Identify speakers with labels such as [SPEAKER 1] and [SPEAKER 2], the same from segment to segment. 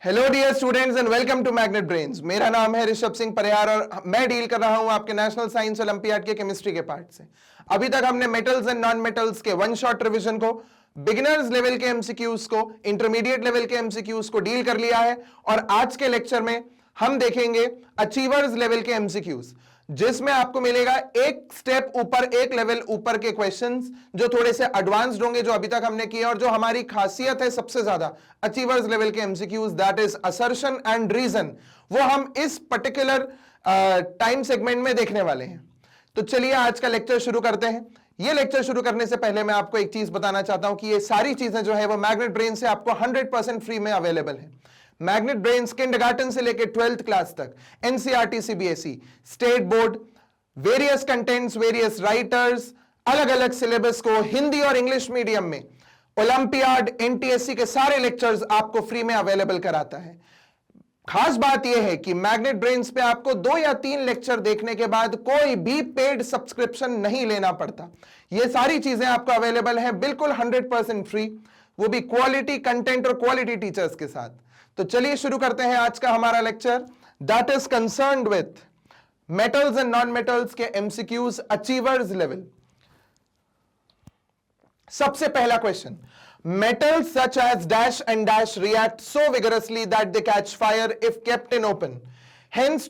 [SPEAKER 1] Hello dear students and welcome to Magnet Brains. मेरा नाम है ऋषभ सिंह परिहार और मैं डील कर रहा हूं आपके नेशनल साइंस ओलंपियाड के केमिस्ट्री के पार्ट से। अभी तक हमने मेटल्स एंड नॉन मेटल्स के वन शॉट रिवीजन को, बिगिनर्स लेवल के एमसीक्यूज को, इंटरमीडिएट लेवल के एमसीक्यूज को डील कर लिया है और आज के लेक्चर में हम देखेंगे अचीवर्स लेवल के एमसीक्यूज, जिसमें आपको मिलेगा एक स्टेप ऊपर, एक लेवल ऊपर के क्वेश्चंस जो थोड़े से एडवांस्ड होंगे, जो अभी तक हमने किए और जो हमारी खासियत है सबसे ज्यादा अचीवर्स लेवल के MCQs, that is assertion and reason, वो हम इस पर्टिकुलर टाइम सेगमेंट में देखने वाले हैं। तो चलिए आज का लेक्चर शुरू करते हैं। ये लेक्चर शुरू करने से पहले मैं आपको एक चीज बताना चाहता हूं कि ये सारी चीजें जो है वो मैग्नेट ब्रेन से आपको 100% फ्री में अवेलेबल है। मैग्नेट ब्रेन्स किंडरगार्टन से लेकर 12th क्लास तक, NCERT, CBSE, state board, various contents, various writers, अलग अलग सिलेबस को हिंदी और इंग्लिश मीडियम में ओलंपियाड, एनटीएससी के सारे लेक्चर्स आपको फ्री में अवेलेबल कराता है। खास बात यह है कि मैग्नेट ब्रेन्स पे आपको 2 या 3 लेक्चर देखने के बाद कोई भी पेड सब्सक्रिप्शन नहीं लेना पड़ता। ये सारी चीजें आपको अवेलेबल है बिल्कुल 100% फ्री, वो भी क्वालिटी कंटेंट और क्वालिटी टीचर्स के साथ। तो चलिए शुरू करते हैं आज का हमारा lecture, that is concerned with metals and non metals के एमसीक्यूज अचीवर्स लेवल। सबसे पहला question, metals such as dash and dash react so vigorously that they catch fire if kept in open, hence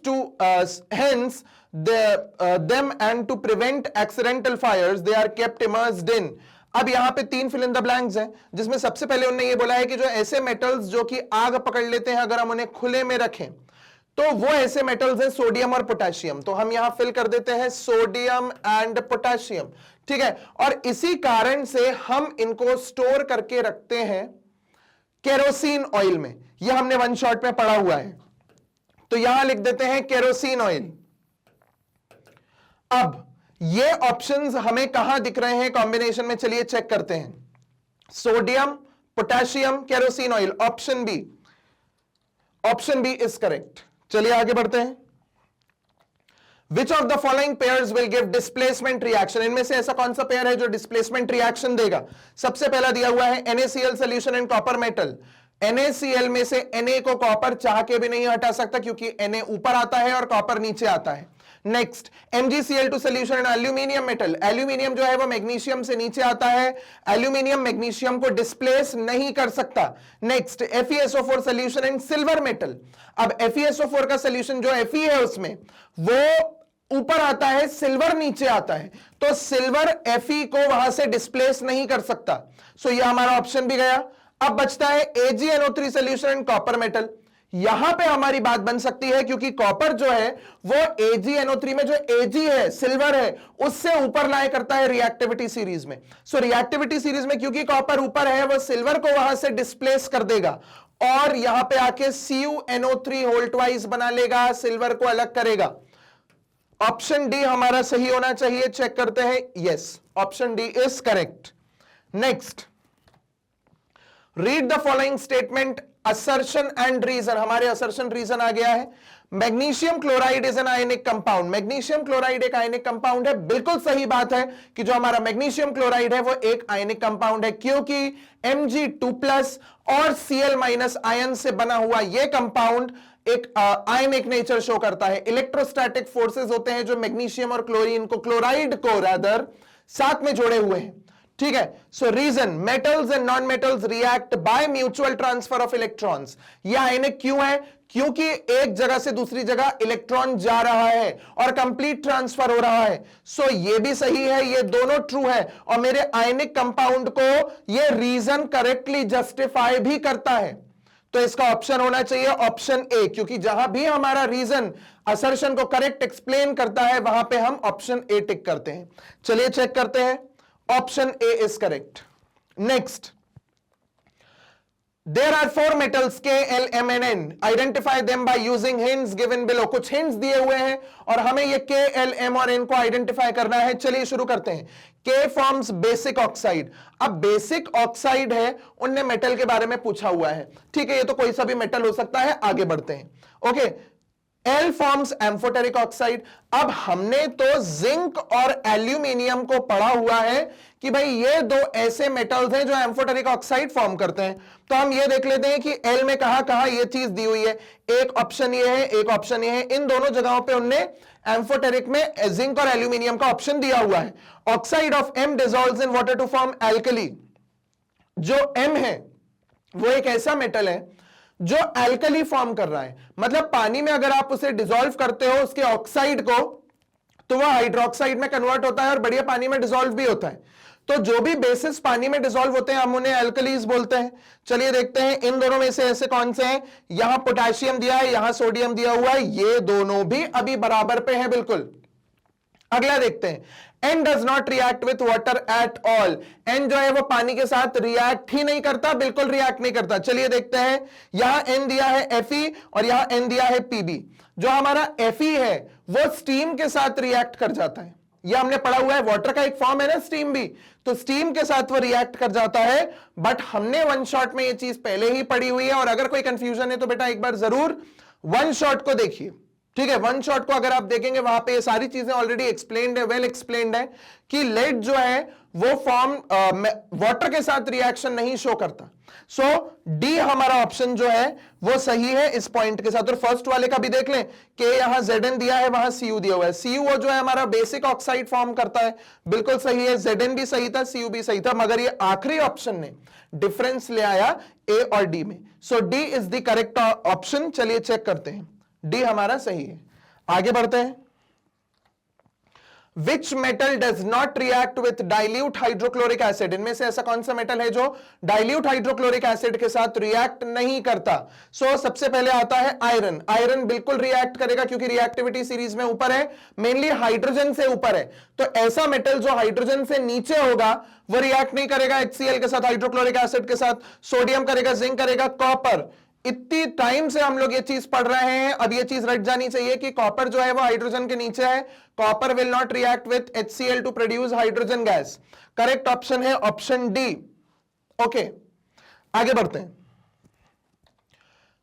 [SPEAKER 1] them and to prevent accidental fires they are kept immersed in। अब यहां पे 3 fill in the blanks हैं, जिसमें सबसे पहले उन्होंने ये बोला है कि जो ऐसे मेटल्स जो कि आग पकड़ लेते हैं अगर हम उन्हें खुले में रखें, तो वो ऐसे मेटल्स हैं सोडियम और पोटेशियम। तो हम यहां फिल कर देते हैं सोडियम एंड पोटेशियम, ठीक है। और इसी कारण से हम इनको स्टोर करके रखते हैं केरोसिन ऑयल में। यह हमने वन शॉट में पढ़ा हुआ है, तो यहां लिख देते हैं केरोसिन ऑयल। अब ये ऑप्शंस हमें कहां दिख रहे हैं कॉम्बिनेशन में, चलिए चेक करते हैं। Sodium, potassium, kerosene oil, option B. Option B is correct. चलिए आगे बढ़ते हैं। Which of the following pairs will give displacement reaction, इनमें से ऐसा कौन सा पेयर है जो डिस्प्लेसमेंट रिएक्शन देगा? सबसे पहला दिया हुआ है NaCl solution in copper metal. NaCl में से Na को कॉपर चाह के भी नहीं हटा सकता क्योंकि Na ऊपर आता है और कॉपर नीचे आता है। Next, MgCl2 solution in aluminium metal. Aluminium जो है वो मैग्नीशियम से नीचे आता है, एल्यूमिनियम मैग्नीशियम को डिस्प्लेस नहीं कर सकता। Next, FeSO4 solution in silver metal. अब FeSO4 का सोल्यूशन जो Fe है उसमें वो ऊपर आता है, सिल्वर नीचे आता है, तो सिल्वर Fe को वहां से डिस्प्लेस नहीं कर सकता। सो ये हमारा ऑप्शन भी गया। अब बचता है AgNO3 solution in copper metal. यहां पे हमारी बात बन सकती है क्योंकि कॉपर जो है वो AgNO3 में जो Ag है, सिल्वर है, उससे ऊपर लाया करता है रिएक्टिविटी सीरीज में। सो रिएक्टिविटी सीरीज में क्योंकि कॉपर ऊपर है, वो सिल्वर को वहां से डिस्प्लेस कर देगा और यहां पे आके CuNO3 होल्ट वाइज बना लेगा, सिल्वर को अलग करेगा। ऑप्शन डी हमारा सही होना चाहिए, चेक करते हैं। Yes, option D is correct. Next, read the following statement, assertion and reason. हमारे असर्शन रीजन आ गया है। Magnesium chloride is an ionic compound. Magnesium chloride एक आयनिक कंपाउंड है। बिल्कुल सही बात है कि जो हमारा मैग्नीशियम क्लोराइड है वो एक आयनिक कंपाउंड है, क्योंकि Mg2+ और Cl- आयन से बना हुआ यह कंपाउंड एक आयनिक नेचर शो करता है। इलेक्ट्रोस्टैटिक फोर्सेस होते हैं जो मैग्नीशियम और क्लोरीन को, क्लोराइड को रादर, साथ में जोड़े हुए हैं, ठीक है। So reason, metals and non metals react by mutual transfer of electrons. यह आयनिक क्यों है? क्योंकि एक जगह से दूसरी जगह इलेक्ट्रॉन जा रहा है और कंप्लीट ट्रांसफर हो रहा है। सो ये भी सही है, ये दोनों ट्रू है और मेरे आयनिक कंपाउंड को ये रीजन करेक्टली जस्टिफाई भी करता है। तो इसका ऑप्शन होना चाहिए ऑप्शन ए, क्योंकि जहां भी हमारा रीजन असर्शन को करेक्ट एक्सप्लेन करता है वहां पे हम ऑप्शन ए टिक करते हैं। चलिए चेक करते हैं। Option A is correct. Next, there are 4 metals K, L, M and N. Identify them by using hints given below. कुछ hints दिए हुए हैं और हमें ये K, L, M और N को आइडेंटिफाई करना है। चलिए शुरू करते हैं। K forms basic oxide. अब बेसिक ऑक्साइड है, उनने मेटल के बारे में पूछा हुआ है, ठीक है। ये तो कोई सा भी मेटल हो सकता है। आगे बढ़ते हैं। Okay, L forms amphoteric oxide. अब हमने तो जिंक और एल्यूमिनियम को पढ़ा हुआ है कि भाई ये दो ऐसे मेटल्स हैं जो एम्फोटेरिक ऑक्साइड फॉर्म करते हैं। तो हम ये देख लेते हैं कि L में कहां कहां ये चीज दी हुई है। एक ऑप्शन ये है, एक ऑप्शन ये है। इन दोनों जगहों पे उनने एम्फोटेरिक में जिंक और एल्यूमिनियम का ऑप्शन दिया हुआ है। Oxide of M dissolves in water to form alkali. जो M है वो एक ऐसा मेटल है जो एल्कली फॉर्म कर रहा है, मतलब पानी में अगर आप उसे डिसॉल्व करते हो उसके ऑक्साइड को, तो वह हाइड्रोक्साइड में कन्वर्ट होता है और बढ़िया पानी में डिसॉल्व भी होता है। तो जो भी बेसिस पानी में डिसॉल्व होते हैं हम उन्हें एल्कलीज बोलते हैं। चलिए देखते हैं इन दोनों में से ऐसे कौन से हैं। यहां पोटेशियम दिया है, यहां सोडियम दिया हुआ है, ये दोनों भी अभी बराबर पे हैं बिल्कुल। अगला देखते हैं, N does not react with water at all। N जो है वो पानी के साथ रिएक्ट ही नहीं करता, बिल्कुल रिएक्ट नहीं करता। चलिए देखते हैं, यहां N दिया है Fe और यहां N दिया है Pb। जो हमारा Fe है वो स्टीम के साथ रिएक्ट कर जाता है। यह हमने पढ़ा हुआ है, वाटर का एक फॉर्म है ना स्टीम भी, तो स्टीम के साथ वो रिएक्ट कर जाता है। बट हमने वन शॉट में ये चीज पहले ही पढ़ी हुई है, और अगर कोई कंफ्यूजन है तो बेटा एक बार जरूर वन शॉट को देखिए, ठीक है। वन शॉट को अगर आप देखेंगे वहां पे ये सारी चीजें ऑलरेडी एक्सप्लेन्ड है, वेल एक्सप्लेन्ड है कि लेड जो है वो फॉर्म वाटर के साथ रिएक्शन नहीं शो करता। सो डी हमारा ऑप्शन जो है वो सही है इस पॉइंट के साथ। और फर्स्ट वाले का भी देख लें कि यहां Zn दिया है, वहां Cu दिया हुआ है। Cu जो है हमारा बेसिक ऑक्साइड फॉर्म करता है, बिल्कुल सही है। Zn भी सही था, Cu भी सही था, मगर ये आखिरी ऑप्शन ने डिफरेंस ले आया ए और डी में। So D is the correct option. चलिए चेक करते हैं, डी हमारा सही है। आगे बढ़ते हैं। Which metal does not react with dilute hydrochloric acid. इनमें से ऐसा कौन सा मेटल है जो डाइल्यूट हाइड्रोक्लोरिक एसिड के साथ रिएक्ट नहीं करता। सबसे पहले आता है आयरन। आयरन बिल्कुल रिएक्ट करेगा क्योंकि रिएक्टिविटी सीरीज में ऊपर है, मेनली हाइड्रोजन से ऊपर है। तो ऐसा मेटल जो हाइड्रोजन से नीचे होगा वो रिएक्ट नहीं करेगा HCl के साथ, हाइड्रोक्लोरिक एसिड के साथ। सोडियम करेगा, जिंक करेगा, कॉपर। इतनी टाइम से हम लोग ये चीज पढ़ रहे हैं, अब ये चीज रट जानी चाहिए कि कॉपर जो है वो हाइड्रोजन के नीचे है। Copper will not react with HCl to produce hydrogen gas. Correct option है ऑप्शन डी। ओके, आगे बढ़ते हैं।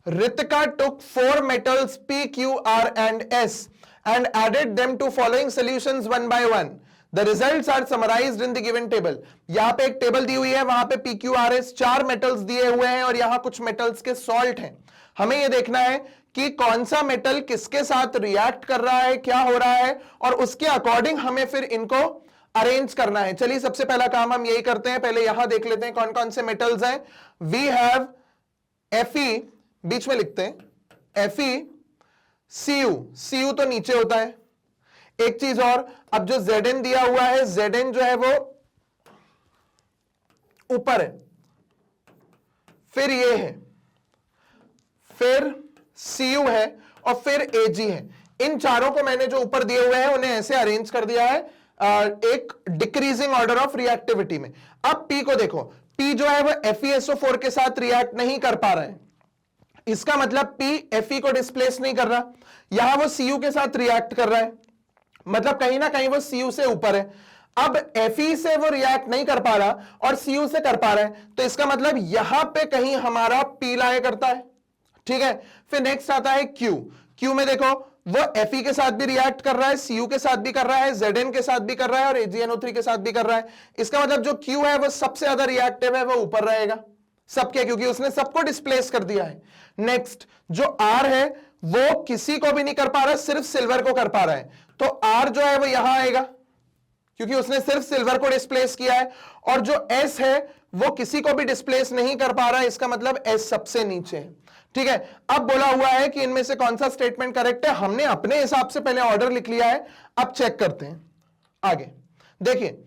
[SPEAKER 1] Ritika took 4 metals P, Q, R and S and added them to following solutions one by one. The results are summarized in the given table। यहां पे एक table दी हुई है, वहां पे P, Q, R, S 4 metals दिए हुए हैं और यहां कुछ मेटल्स के सॉल्ट हैं। हमें यह देखना है कि कौन सा मेटल किसके साथ रिएक्ट कर रहा है, क्या हो रहा है, और उसके अकॉर्डिंग हमें फिर इनको अरेंज करना है। चलिए सबसे पहला काम हम यही करते हैं, पहले यहां देख लेते हैं कौन कौन से मेटल्स हैं। वी हैव Fe, बीच में लिखते हैं Fe, Cu तो नीचे होता है। एक चीज और, अब जो Zn दिया हुआ है, Zn जो है वो ऊपर है, फिर ये है, फिर Cu है और फिर Ag है। इन चारों को मैंने जो ऊपर दिए हुए हैं उन्हें ऐसे अरेंज कर दिया है एक डिक्रीजिंग ऑर्डर ऑफ रिएक्टिविटी में। अब P को देखो, P जो है वो FeSO4 के साथ रिएक्ट नहीं कर पा रहा है, इसका मतलब P Fe को डिस्प्लेस नहीं कर रहा। यहां वो Cu के साथ रिएक्ट कर रहा है, मतलब कहीं ना कहीं वो Cu से ऊपर है। अब Fe से वो रिएक्ट नहीं कर पा रहा और Cu से कर पा रहा है, तो इसका मतलब यहां पे कहीं हमारा P लाया करता है, ठीक है। फिर नेक्स्ट आता है Q में देखो वो Fe के साथ भी रिएक्ट कर रहा है, Cu के साथ भी कर रहा है, Zn के साथ भी कर रहा है और AgNO3 के साथ भी कर रहा है। इसका मतलब जो Q है वो सबसे ज्यादा रिएक्टिव है, वो ऊपर रहेगा सबके, क्योंकि उसने सबको डिस्प्लेस कर दिया है। नेक्स्ट जो R है वो किसी को भी नहीं कर पा रहा, सिर्फ सिल्वर को कर पा रहा है, तो R जो है वो यहां आएगा क्योंकि उसने सिर्फ सिल्वर को डिस्प्लेस किया है। और जो S है वो किसी को भी डिस्प्लेस नहीं कर पा रहा है, इसका मतलब S सबसे नीचे है, ठीक है। अब बोला हुआ है कि इनमें से कौन सा स्टेटमेंट करेक्ट है, हमने अपने हिसाब से पहले ऑर्डर लिख लिया है। अब चेक करते हैं आगे। देखिए,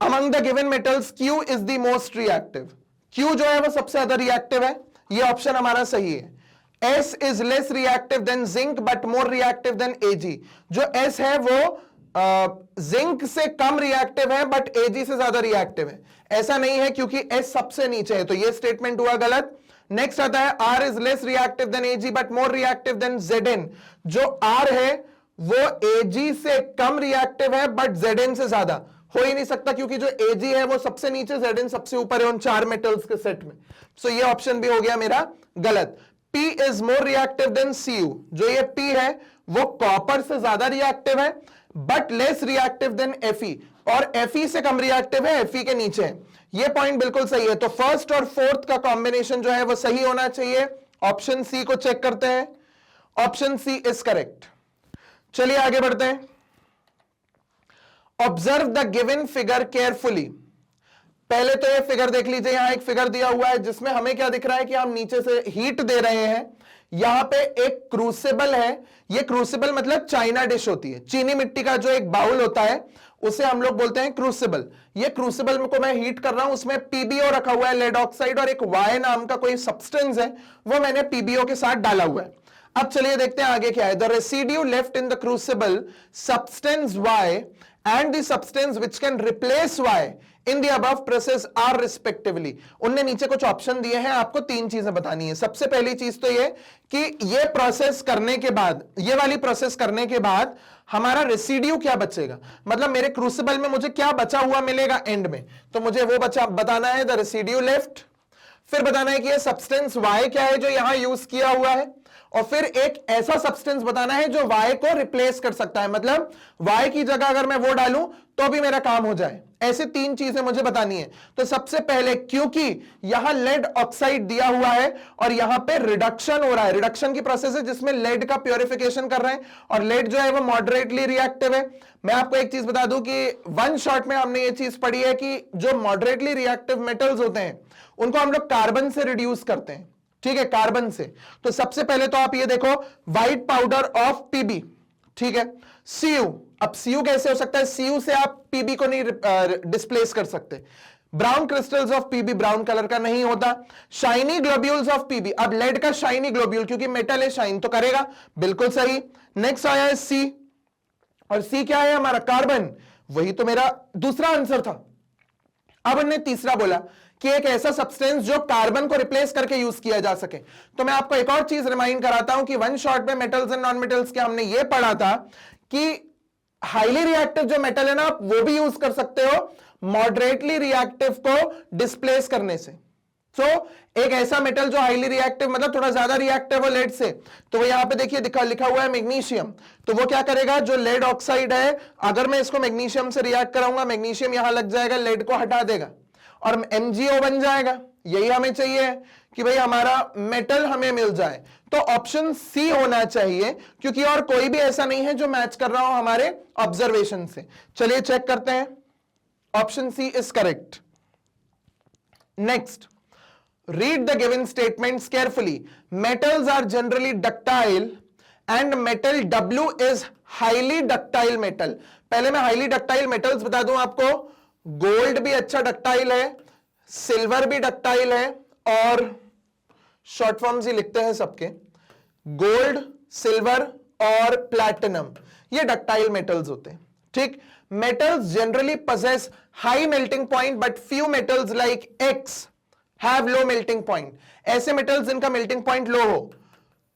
[SPEAKER 1] among the given metals Q is the most reactive. Q जो है वो सबसे ज्यादा रिएक्टिव है, ये ऑप्शन हमारा सही है। S is less reactive than zinc but more reactive than Ag। जो S है वो जिंक से कम रिएक्टिव है बट Ag से ज्यादा रिएक्टिव है, ऐसा नहीं है क्योंकि S सबसे नीचे है, तो ये स्टेटमेंट हुआ गलत। नेक्स्ट आता है R is less reactive than Ag but more reactive than Zn। जो R है वो Ag से कम रिएक्टिव है बट Zn से ज्यादा, हो ही नहीं सकता क्योंकि जो Ag है वो सबसे नीचे, Zn सबसे ऊपर है उन 4 मेटल्स के सेट में। सो ये ऑप्शन भी हो गया मेरा गलत। P is more reactive than Cu। जो ये P है वो कॉपर से ज्यादा रिएक्टिव है but less reactive than Fe, और Fe से कम रिएक्टिव है, Fe के नीचे है। ये पॉइंट बिल्कुल सही है। तो फर्स्ट और फोर्थ का कॉम्बिनेशन जो है वो सही होना चाहिए। ऑप्शन सी को चेक करते हैं, ऑप्शन सी इज करेक्ट। चलिए आगे बढ़ते हैं। Observe the given figure carefully. पहले तो ये फिगर देख लीजिए, यहां एक फिगर दिया हुआ है जिसमें हमें क्या दिख रहा है कि हम नीचे से हीट दे रहे हैं। यहां पे एक क्रूसिबल है, ये क्रूसिबल मतलब चाइना डिश होती है, चीनी मिट्टी का जो एक बाउल होता है उसे हम लोग बोलते हैं क्रूसिबल। ये क्रूसिबल को मैं हीट कर रहा हूं, उसमें पीबीओ रखा हुआ है, लेड ऑक्साइड, और एक वाई नाम का कोई सब्सटेंस है, वो मैंने पीबीओ के साथ डाला हुआ है। अब चलिए देखते हैं आगे क्या है। The residue left in the crucible substance Y and the substance which can replace Y in the above process are respectively. उनने नीचे कुछ ऑप्शन दिए हैं, आपको तीन चीजें बतानी है। सबसे पहली चीज तो ये कि ये प्रोसेस करने के बाद, ये वाली प्रोसेस करने के बाद हमारा रेसिड्यू क्या बचेगा, मतलब मेरे क्रूसिबल में मुझे क्या बचा हुआ मिलेगा एंड में, तो मुझे वो बचा बताना है, द रेसिड्यू लेफ्ट। फिर बताना है कि ये सब्सटेंस वाई क्या है जो यहां यूज किया हुआ है, और फिर एक ऐसा सब्सटेंस बताना है जो वाई को रिप्लेस कर सकता है, मतलब वाई की जगह अगर मैं वो डालूं तो भी मेरा काम हो जाए। ऐसे तीन चीजें मुझे बतानी है। तो सबसे पहले क्योंकि यहां लेड ऑक्साइड दिया हुआ है और यहां पे रिडक्शन हो रहा है, रिडक्शन की प्रोसेस है जिसमें लेड का प्योरिफिकेशन कर रहे हैं, और लेड जो है वो मॉडरेटली रिएक्टिव है। मैं आपको एक चीज बता दूं कि वन शॉट में हमने ये चीज पढ़ी है कि जो मॉडरेटली रिएक्टिव मेटल्स होते हैं उनको हम लोग कार्बन से रिड्यूस करते हैं, ठीक है, कार्बन से। तो सबसे पहले तो आप ये देखो, व्हाइट पाउडर ऑफ पीबी, ठीक है, Cu। अब Cu कैसे हो सकता है, Cu से आप पीबी को नहीं डिस्प्लेस कर सकते। Brown crystals of PB brown colour का नहीं होता। शाइनी ग्लोब्यूल्स ऑफ पीबी, अब लेड का शाइनी ग्लोब्यूल क्योंकि मेटल है, शाइन तो करेगा, बिल्कुल सही। नेक्स्ट आया है C, और C क्या है हमारा, कार्बन, वही तो मेरा दूसरा आंसर था। अब हमने तीसरा बोला कि एक ऐसा सब्सटेंस जो कार्बन को रिप्लेस करके यूज किया जा सके। तो मैं आपको एक और चीज रिमाइंड कराता हूं कि वन शॉट में मेटल्स एंड नॉन मेटल्स के हमने ये पढ़ा था कि हाईली रिएक्टिव जो मेटल है ना, आप वो भी यूज कर सकते हो मॉडरेटली रिएक्टिव को डिस्प्लेस करने से। तो एक ऐसा मेटल जो हाईली रिएक्टिव मतलब थोड़ा ज्यादा रिएक्टिव हो लेड से, तो वो यहां पे देखिए लिखा हुआ है मैग्नीशियम। तो वो क्या करेगा, जो लेड ऑक्साइड है, अगर मैं इसको मैग्नीशियम से रिएक्ट कराऊंगा, मैग्नीशियम यहां लग जाएगा, लेड को हटा देगा और MgO बन जाएगा। यही हमें चाहिए कि भाई हमारा मेटल हमें मिल जाए। तो ऑप्शन सी होना चाहिए, क्योंकि और कोई भी ऐसा नहीं है जो मैच कर रहा हो हमारे ऑब्जर्वेशन से। चलिए चेक करते हैं, option C is correct. Next, read the given statements carefully. Metals are generally ductile and metal W is highly ductile metal. पहले मैं highly ductile metals बता दूं आपको, गोल्ड भी अच्छा डक्टाइल है, सिल्वर भी डक्टाइल है, और शॉर्ट फॉर्म्स ही लिखते हैं सबके, गोल्ड, सिल्वर और प्लैटिनम, ये डक्टाइल मेटल्स होते हैं, ठीक। Metals generally possess high melting point but few metals like X have low melting point. ऐसे मेटल्स जिनका मेल्टिंग पॉइंट लो हो,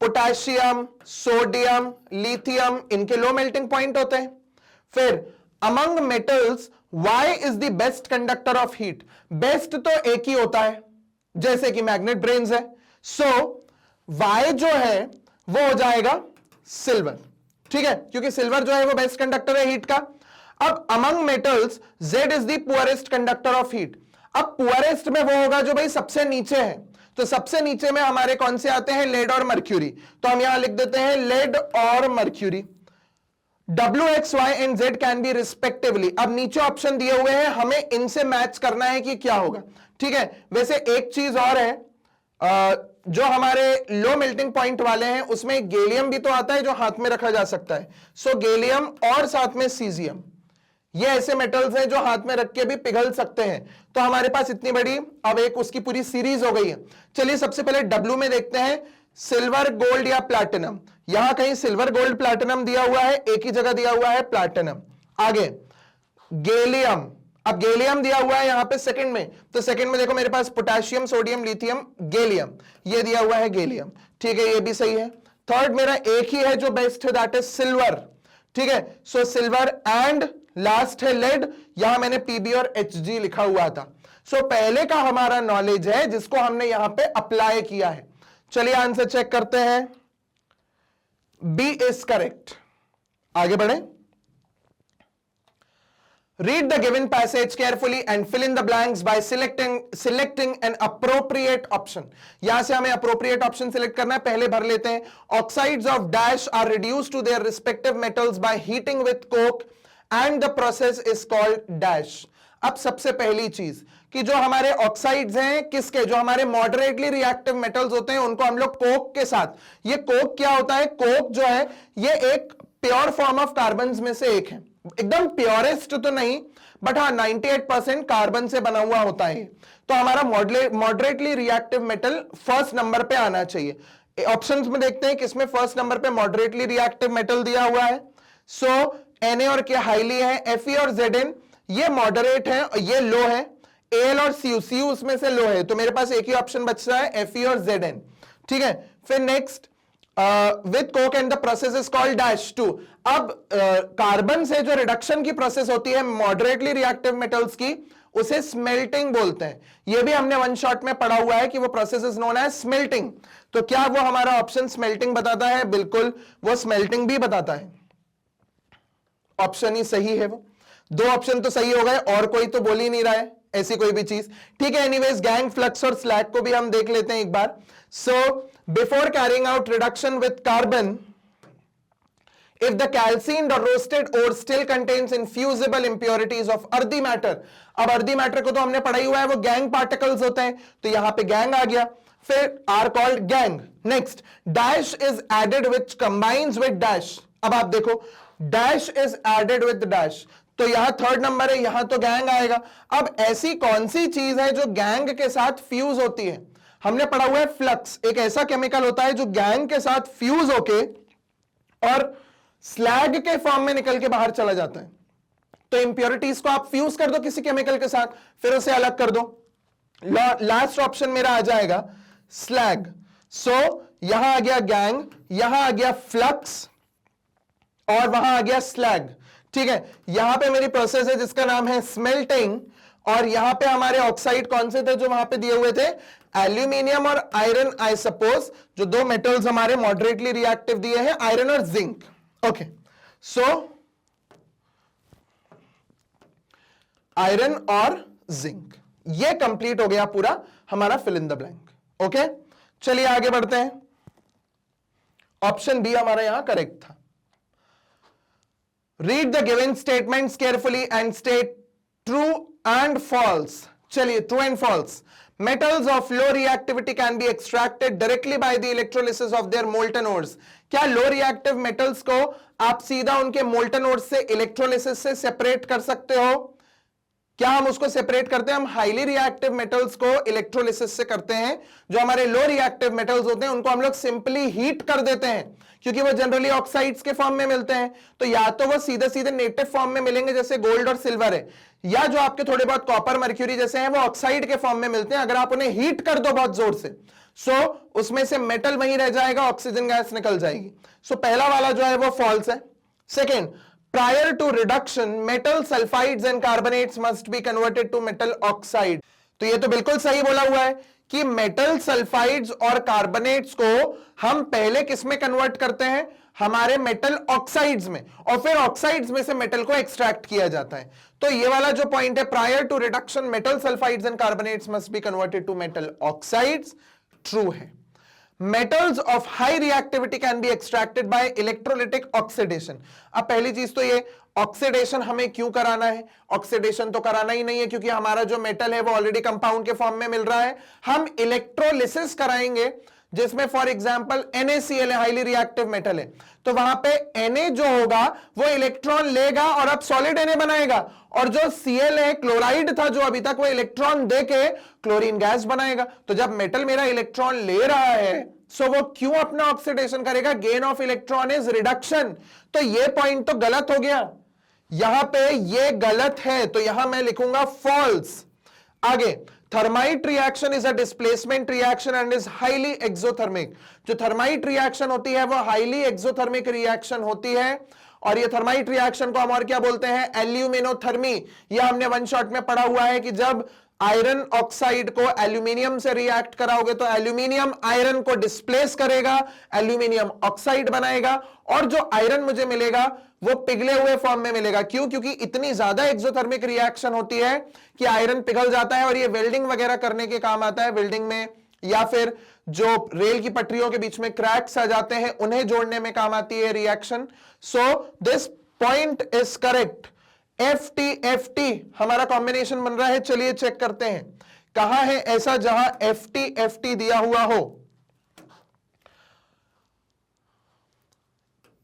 [SPEAKER 1] पोटेशियम, सोडियम, लिथियम, इनके लो मेल्टिंग पॉइंट होते हैं। फिर among metals Y is the best conductor of heat. Best तो एक ही होता है, जैसे कि मैग्नेट ब्रेन्स है, सो वाई जो है वो हो जाएगा सिल्वर, ठीक है, क्योंकि सिल्वर जो है वो बेस्ट कंडक्टर है हीट का। अब among metals Z is the poorest conductor of heat. अब पुअरेस्ट में वो होगा जो भाई सबसे नीचे है, तो सबसे नीचे में हमारे कौन से आते हैं, लेड और मर्क्यूरी। तो हम यहां लिख देते हैं लेड और mercury. W, X, Y and Z can be respectively. अब नीचे ऑप्शन दिए हुए हैं, हमें इनसे मैच करना है कि क्या होगा, ठीक है। वैसे एक चीज और है, जो हमारे लो मेल्टिंग पॉइंट वाले हैं उसमें गैलियम भी तो आता है जो हाथ में रखा जा सकता है। सो गैलियम और साथ में सीजियम, ये ऐसे मेटल्स हैं जो हाथ में रख के भी पिघल सकते हैं। तो हमारे पास इतनी बड़ी अब एक उसकी पूरी सीरीज हो गई है। चलिए सबसे पहले W में देखते हैं, सिल्वर, गोल्ड या प्लैटिनम। यहां कहीं सिल्वर, गोल्ड, प्लैटिनम दिया हुआ है, एक ही जगह दिया हुआ है प्लैटिनम। आगे गैलियम, अब गैलियम दिया हुआ है यहां पे सेकंड में, तो सेकंड में देखो मेरे पास पोटेशियम, सोडियम, लिथियम, गैलियम, ये दिया हुआ है गैलियम, ठीक है, ये भी सही है। थर्ड मेरा एक ही है जो बेस्ट है, दैट इज सिल्वर, ठीक है। सो सिल्वर एंड लास्ट है लेड, यहां मैंने पीबी और Hg लिखा हुआ था। सो पहले का हमारा नॉलेज है जिसको हमने यहां पे अप्लाई किया है। चलिए आंसर चेक करते हैं। B is correct. आगे बढ़े। Read the given passage carefully and fill in the blanks by selecting an appropriate option. यहां से हमें appropriate option select करना है। पहले भर लेते हैं। Oxides of dash are reduced to their respective metals by heating with coke and the process is called dash. अब सबसे पहली चीज कि जो हमारे ऑक्साइड्स हैं किसके, जो हमारे मॉडरेटली रिएक्टिव मेटल्स होते हैं उनको हम लोग कोक के साथ, ये कोक क्या होता है, कोक जो है ये एक प्योर फॉर्म ऑफ कार्बन में से एक है, एकदम प्योरेस्ट तो नहीं बट हाँ 98% कार्बन से बना हुआ होता है। तो हमारा moderately reactive metal first number पे आना चाहिए। ऑप्शंस में देखते हैं किसमें फर्स्ट नंबर पे मॉडरेटली रिएक्टिव मेटल दिया हुआ है। सो Na और क्या हाईली है, Fe और Zn ये मॉडरेट है और ये लो है, Al और Cu उसमें से लो है, तो मेरे पास एक ही ऑप्शन बच रहा है Fe और Zn। ठीक है, फिर next with Coke and the process is called dash 2। अब कार्बन से जो रिडक्शन की प्रोसेस होती है मॉडरेटली रिएक्टिव मेटल्स की, उसे स्मेल्टिंग बोलते हैं। ये भी हमने वन शॉट में पढ़ा हुआ है कि वो process is known as smelting. तो क्या वो हमारा ऑप्शन स्मेल्टिंग बताता है? बिल्कुल, वो स्मेल्टिंग भी बताता है। ऑप्शन ही सही है वो। दो ऑप्शन तो सही हो गए और कोई तो बोल ही नहीं रहा है ऐसी कोई भी चीज। ठीक है, एनीवेज गैंग, फ्लक्स और स्लैग को भी हम देख लेते हैं एक बार। So before carrying out reduction with carbon, if the calcined or roasted ore still contains infusible impurities of earthy matter, अब earthy matter को तो हमने पढ़ा ही हुआ है, वो gang particles होते हैं, तो यहां पे gang आ गया, फिर are called gang। next dash is added which combines with dash। अब आप देखो dash is added with dash, तो यहां थर्ड नंबर है, यहां तो गैंग आएगा। अब ऐसी कौन सी चीज है जो गैंग के साथ फ्यूज होती है? हमने पढ़ा हुआ है फ्लक्स एक ऐसा केमिकल होता है जो गैंग के साथ फ्यूज होके और स्लैग के फॉर्म में निकल के बाहर चला जाता है। तो इंप्योरिटीज को आप फ्यूज कर दो किसी केमिकल के साथ, फिर उसे अलग कर दो। लास्ट ऑप्शन मेरा आ जाएगा स्लैग। सो यहां आ गया गैंग, यहां आ गया फ्लक्स और वहां आ गया स्लैग। ठीक है, यहां पे मेरी प्रोसेस है जिसका नाम है स्मेल्टिंग, और यहां पे हमारे ऑक्साइड कौन से थे जो वहां पे दिए हुए थे? एल्यूमिनियम और आयरन, आई सपोज, जो दो मेटल्स हमारे मॉडरेटली रिएक्टिव दिए हैं, आयरन और जिंक। ओके, सो आयरन और जिंक, ये कंप्लीट हो गया पूरा हमारा fill in the blank. Okay, चलिए आगे बढ़ते हैं। ऑप्शन बी हमारा यहां करेक्ट था। Read the given statements carefully and state true and false. चलिए, true and false. Metals of low reactivity can be extracted directly by the electrolysis of their molten ores। क्या low reactive metals को आप सीधा उनके molten ores से electrolysis से separate कर सकते हो? क्या हम उसको सेपरेट करते हैं? हम हाईली रिएक्टिव मेटल्स को इलेक्ट्रोलिसिस से करते हैं। जो हमारे लो रिएक्टिव मेटल्स होते हैं उनको हम लोग सिंपली हीट कर देते हैं, क्योंकि वो जनरली ऑक्साइड्स के फॉर्म में मिलते हैं। तो या तो वो सीधे सीधे नेटिव फॉर्म में मिलेंगे जैसे गोल्ड और सिल्वर है, या जो आपके थोड़े बहुत कॉपर मर्क्यूरी जैसे हैं वो ऑक्साइड के फॉर्म में मिलते हैं। अगर आप उन्हें हीट कर दो बहुत जोर से, सो उसमें से मेटल वहीं रह जाएगा, ऑक्सीजन गैस निकल जाएगी। सो पहला वाला जो है वो फॉल्स है। Second, prior to reduction metal sulfides and carbonates must be converted to metal oxide। तो ये तो बिल्कुल सही बोला हुआ है कि मेटल सल्फाइड्स और कार्बोनेट्स को हम पहले किस में कन्वर्ट करते हैं? हमारे मेटल ऑक्साइड्स में, और फिर ऑक्साइड्स में से मेटल को एक्सट्रैक्ट किया जाता है। तो ये वाला जो पॉइंट है, prior to reduction metal sulphides and carbonates must be converted to metal oxides, true है। Metals of high reactivity can be extracted by electrolytic oxidation। अब पहली चीज तो ये ऑक्सीडेशन हमें क्यों कराना है? ऑक्सीडेशन तो कराना ही नहीं है क्योंकि हमारा जो मेटल है वो ऑलरेडी कंपाउंड के फॉर्म में मिल रहा है। हम इलेक्ट्रोलिसिस कराएंगे जिसमें for example NaCl highly reactive metal है, तो वहां पे Na जो होगा वो इलेक्ट्रॉन लेगा और अब सॉलिड Na बनाएगा, और जो Cl है क्लोराइड था जो अभी तक, वो इलेक्ट्रॉन देके क्लोरीन गैस बनाएगा। तो जब मेटल मेरा इलेक्ट्रॉन ले रहा है, सो वो क्यों अपना ऑक्सीडेशन करेगा? Gain of electron is reduction. तो ये पॉइंट तो गलत हो गया, यहां पे ये गलत है, तो यहां मैं लिखूंगा फॉल्स। आगे, thermite reaction is a displacement reaction and is highly exothermic. जो थर्माइट रिएक्शन होती है वो हाईली एक्सोथर्मिक रिएक्शन होती है, और ये थर्माइट रिएक्शन को हम और क्या बोलते हैं? एल्यूमिनोथर्मी। यह हमने वन शॉट में पढ़ा हुआ है कि जब आयरन ऑक्साइड को एल्यूमिनियम से रिएक्ट कराओगे तो एल्यूमिनियम आयरन को डिस्प्लेस करेगा, एल्यूमिनियम ऑक्साइड बनाएगा, और जो आयरन मुझे मिलेगा वो पिघले हुए फॉर्म में मिलेगा। क्यों? क्योंकि इतनी ज्यादा एक्सोथर्मिक रिएक्शन होती है कि आयरन पिघल जाता है और ये वेल्डिंग वगैरह करने के काम आता है, वेल्डिंग में, या फिर जो रेल की पटरियों के बीच में क्रैक्स आ जाते हैं उन्हें जोड़ने में काम आती है reaction. So this point is correct. FT हमारा कॉम्बिनेशन बन रहा है। चलिए चेक करते हैं कहां है ऐसा जहां FT दिया हुआ हो।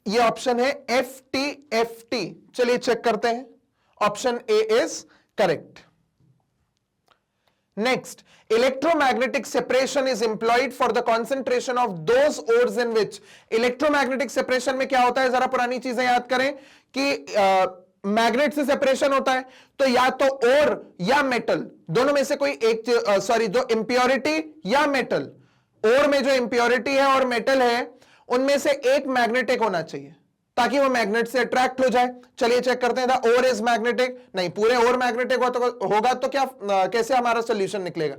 [SPEAKER 1] ये ऑप्शन है FT। चलिए चेक करते हैं। Option A is correct. Next, electromagnetic separation is employed for the concentration of those ores in which. Electromagnetic separation में क्या होता है, जरा पुरानी चीजें याद करें कि मैग्नेट से सेपरेशन होता है तो या तो ओर या मेटल, दोनों में से कोई एक, जो इंप्योरिटी या मेटल, ओर में जो इंप्योरिटी है और मेटल है उनमें से एक मैग्नेटिक होना चाहिए ताकि वो मैग्नेट से अट्रैक्ट हो जाए। चलिए चेक करते हैं। ओर इज मैग्नेटिक, नहीं, पूरे ओर मैग्नेटिक होगा तो क्या कैसे हमारा सोल्यूशन निकलेगा?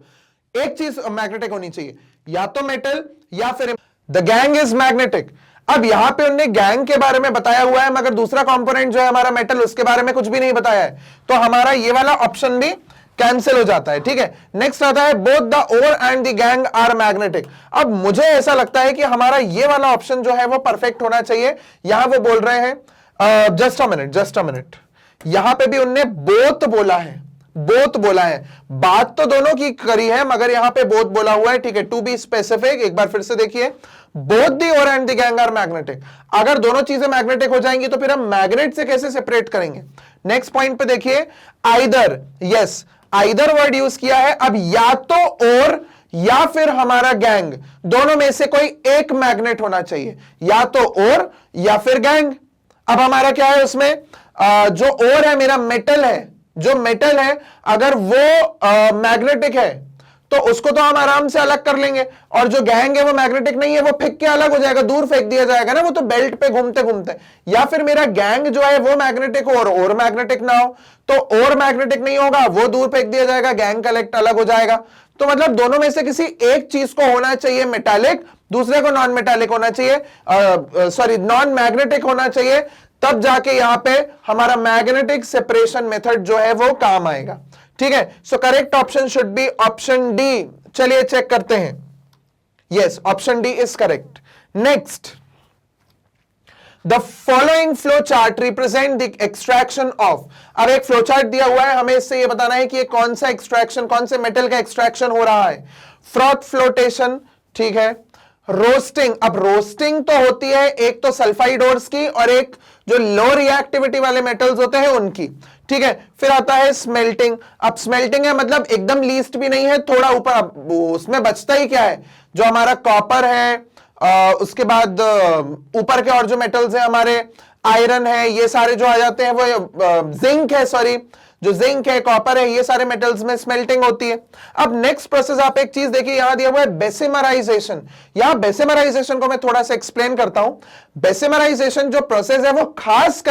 [SPEAKER 1] एक चीज मैग्नेटिक होनी चाहिए, या तो मेटल या फिर द गैंग इज मैग्नेटिक। अब यहां पे उन्होंने गैंग के बारे में बताया हुआ है मगर दूसरा कंपोनेंट जो है हमारा मेटल, उसके बारे में कुछ भी नहीं बताया है, तो हमारा ये वाला ऑप्शन भी कैंसिल हो जाता है। ठीक है, नेक्स्ट आता है both the ore and the gangue are magnetic. अब मुझे ऐसा लगता है कि हमारा ये वाला ऑप्शन जो है वो परफेक्ट होना चाहिए। यहां वो बोल रहे हैं जस्ट अ मिनट, यहां पे भी उनने बोथ बोला है, बोथ बोला है, बात तो दोनों की करी है मगर यहां पे बोथ बोला हुआ है। ठीक है, टू बी स्पेसिफिक, एक बार फिर से देखिए, both the ore and the gangue are magnetic. अगर दोनों चीजें मैग्नेटिक हो जाएंगी तो फिर हम मैग्नेट से कैसे सेपरेट करेंगे? नेक्स्ट पॉइंट पे देखिए, either, yes, either word use किया है। अब या तो और या फिर हमारा गैंग, दोनों में से कोई एक मैग्नेट होना चाहिए, या तो और या फिर गैंग। अब हमारा क्या है उसमें, जो और है मेरा मेटल है, जो मेटल है अगर वो मैग्नेटिक है तो उसको तो हम आराम से अलग कर लेंगे, और जो गैंग है वो मैग्नेटिक नहीं है, वो फेंक के अलग हो जाएगा, दूर फेंक दिया जाएगा ना, वो तो बेल्ट पे घूमते घूमते। या फिर मेरा गैंग जो है वो मैग्नेटिक हो और मैग्नेटिक ना हो, तो और मैग्नेटिक नहीं होगा, वो दूर फेंक दिया जाएगा, गैंग कलेक्ट अलग हो जाएगा। तो मतलब दोनों में से किसी एक चीज को होना चाहिए मेटालिक, दूसरे को नॉन मेटालिक होना चाहिए, नॉन मैग्नेटिक होना चाहिए, तब जाके यहां पे हमारा मैग्नेटिक सेपरेशन मेथड जो है वो काम आएगा। ठीक है, so correct option should be option D. चलिए चेक करते हैं। Yes, option D is correct. Next, the following flow chart represent the extraction of. अब एक फ्लो चार्ट दिया हुआ है, हमें इससे ये बताना है कि ये कौन सा एक्सट्रैक्शन, कौन से मेटल का एक्सट्रैक्शन हो रहा है। फ्रॉथ फ्लोटेशन, ठीक है, रोस्टिंग। अब रोस्टिंग तो होती है एक तो सल्फाइड ओर्स की और एक जो लो रिएक्टिविटी वाले मेटल्स होते हैं उनकी। ठीक है, फिर आता है स्मेल्टिंग। अब स्मेल्टिंग है मतलब एकदम लीस्ट भी नहीं है, थोड़ा ऊपर, उसमें बचता ही क्या है, जो हमारा कॉपर है, उसके बाद ऊपर के और जो मेटल्स हैं हमारे, आयरन है, ये सारे जो आ जाते हैं वो, जिंक है, सॉरी, जो जिंक है, कॉपर है, ये सारे मेटल्स में स्मेल्टिंग होती है। अब नेक्स्ट प्रोसेस आप एक चीज देखिए, यहां दिया हुआ है बेसिमराइजेशन। यहां बेसिमराइजेशन को मैं थोड़ा सा एक्सप्लेन करता हूं। बेसिमराइजेशन जो प्रोसेस है वो खास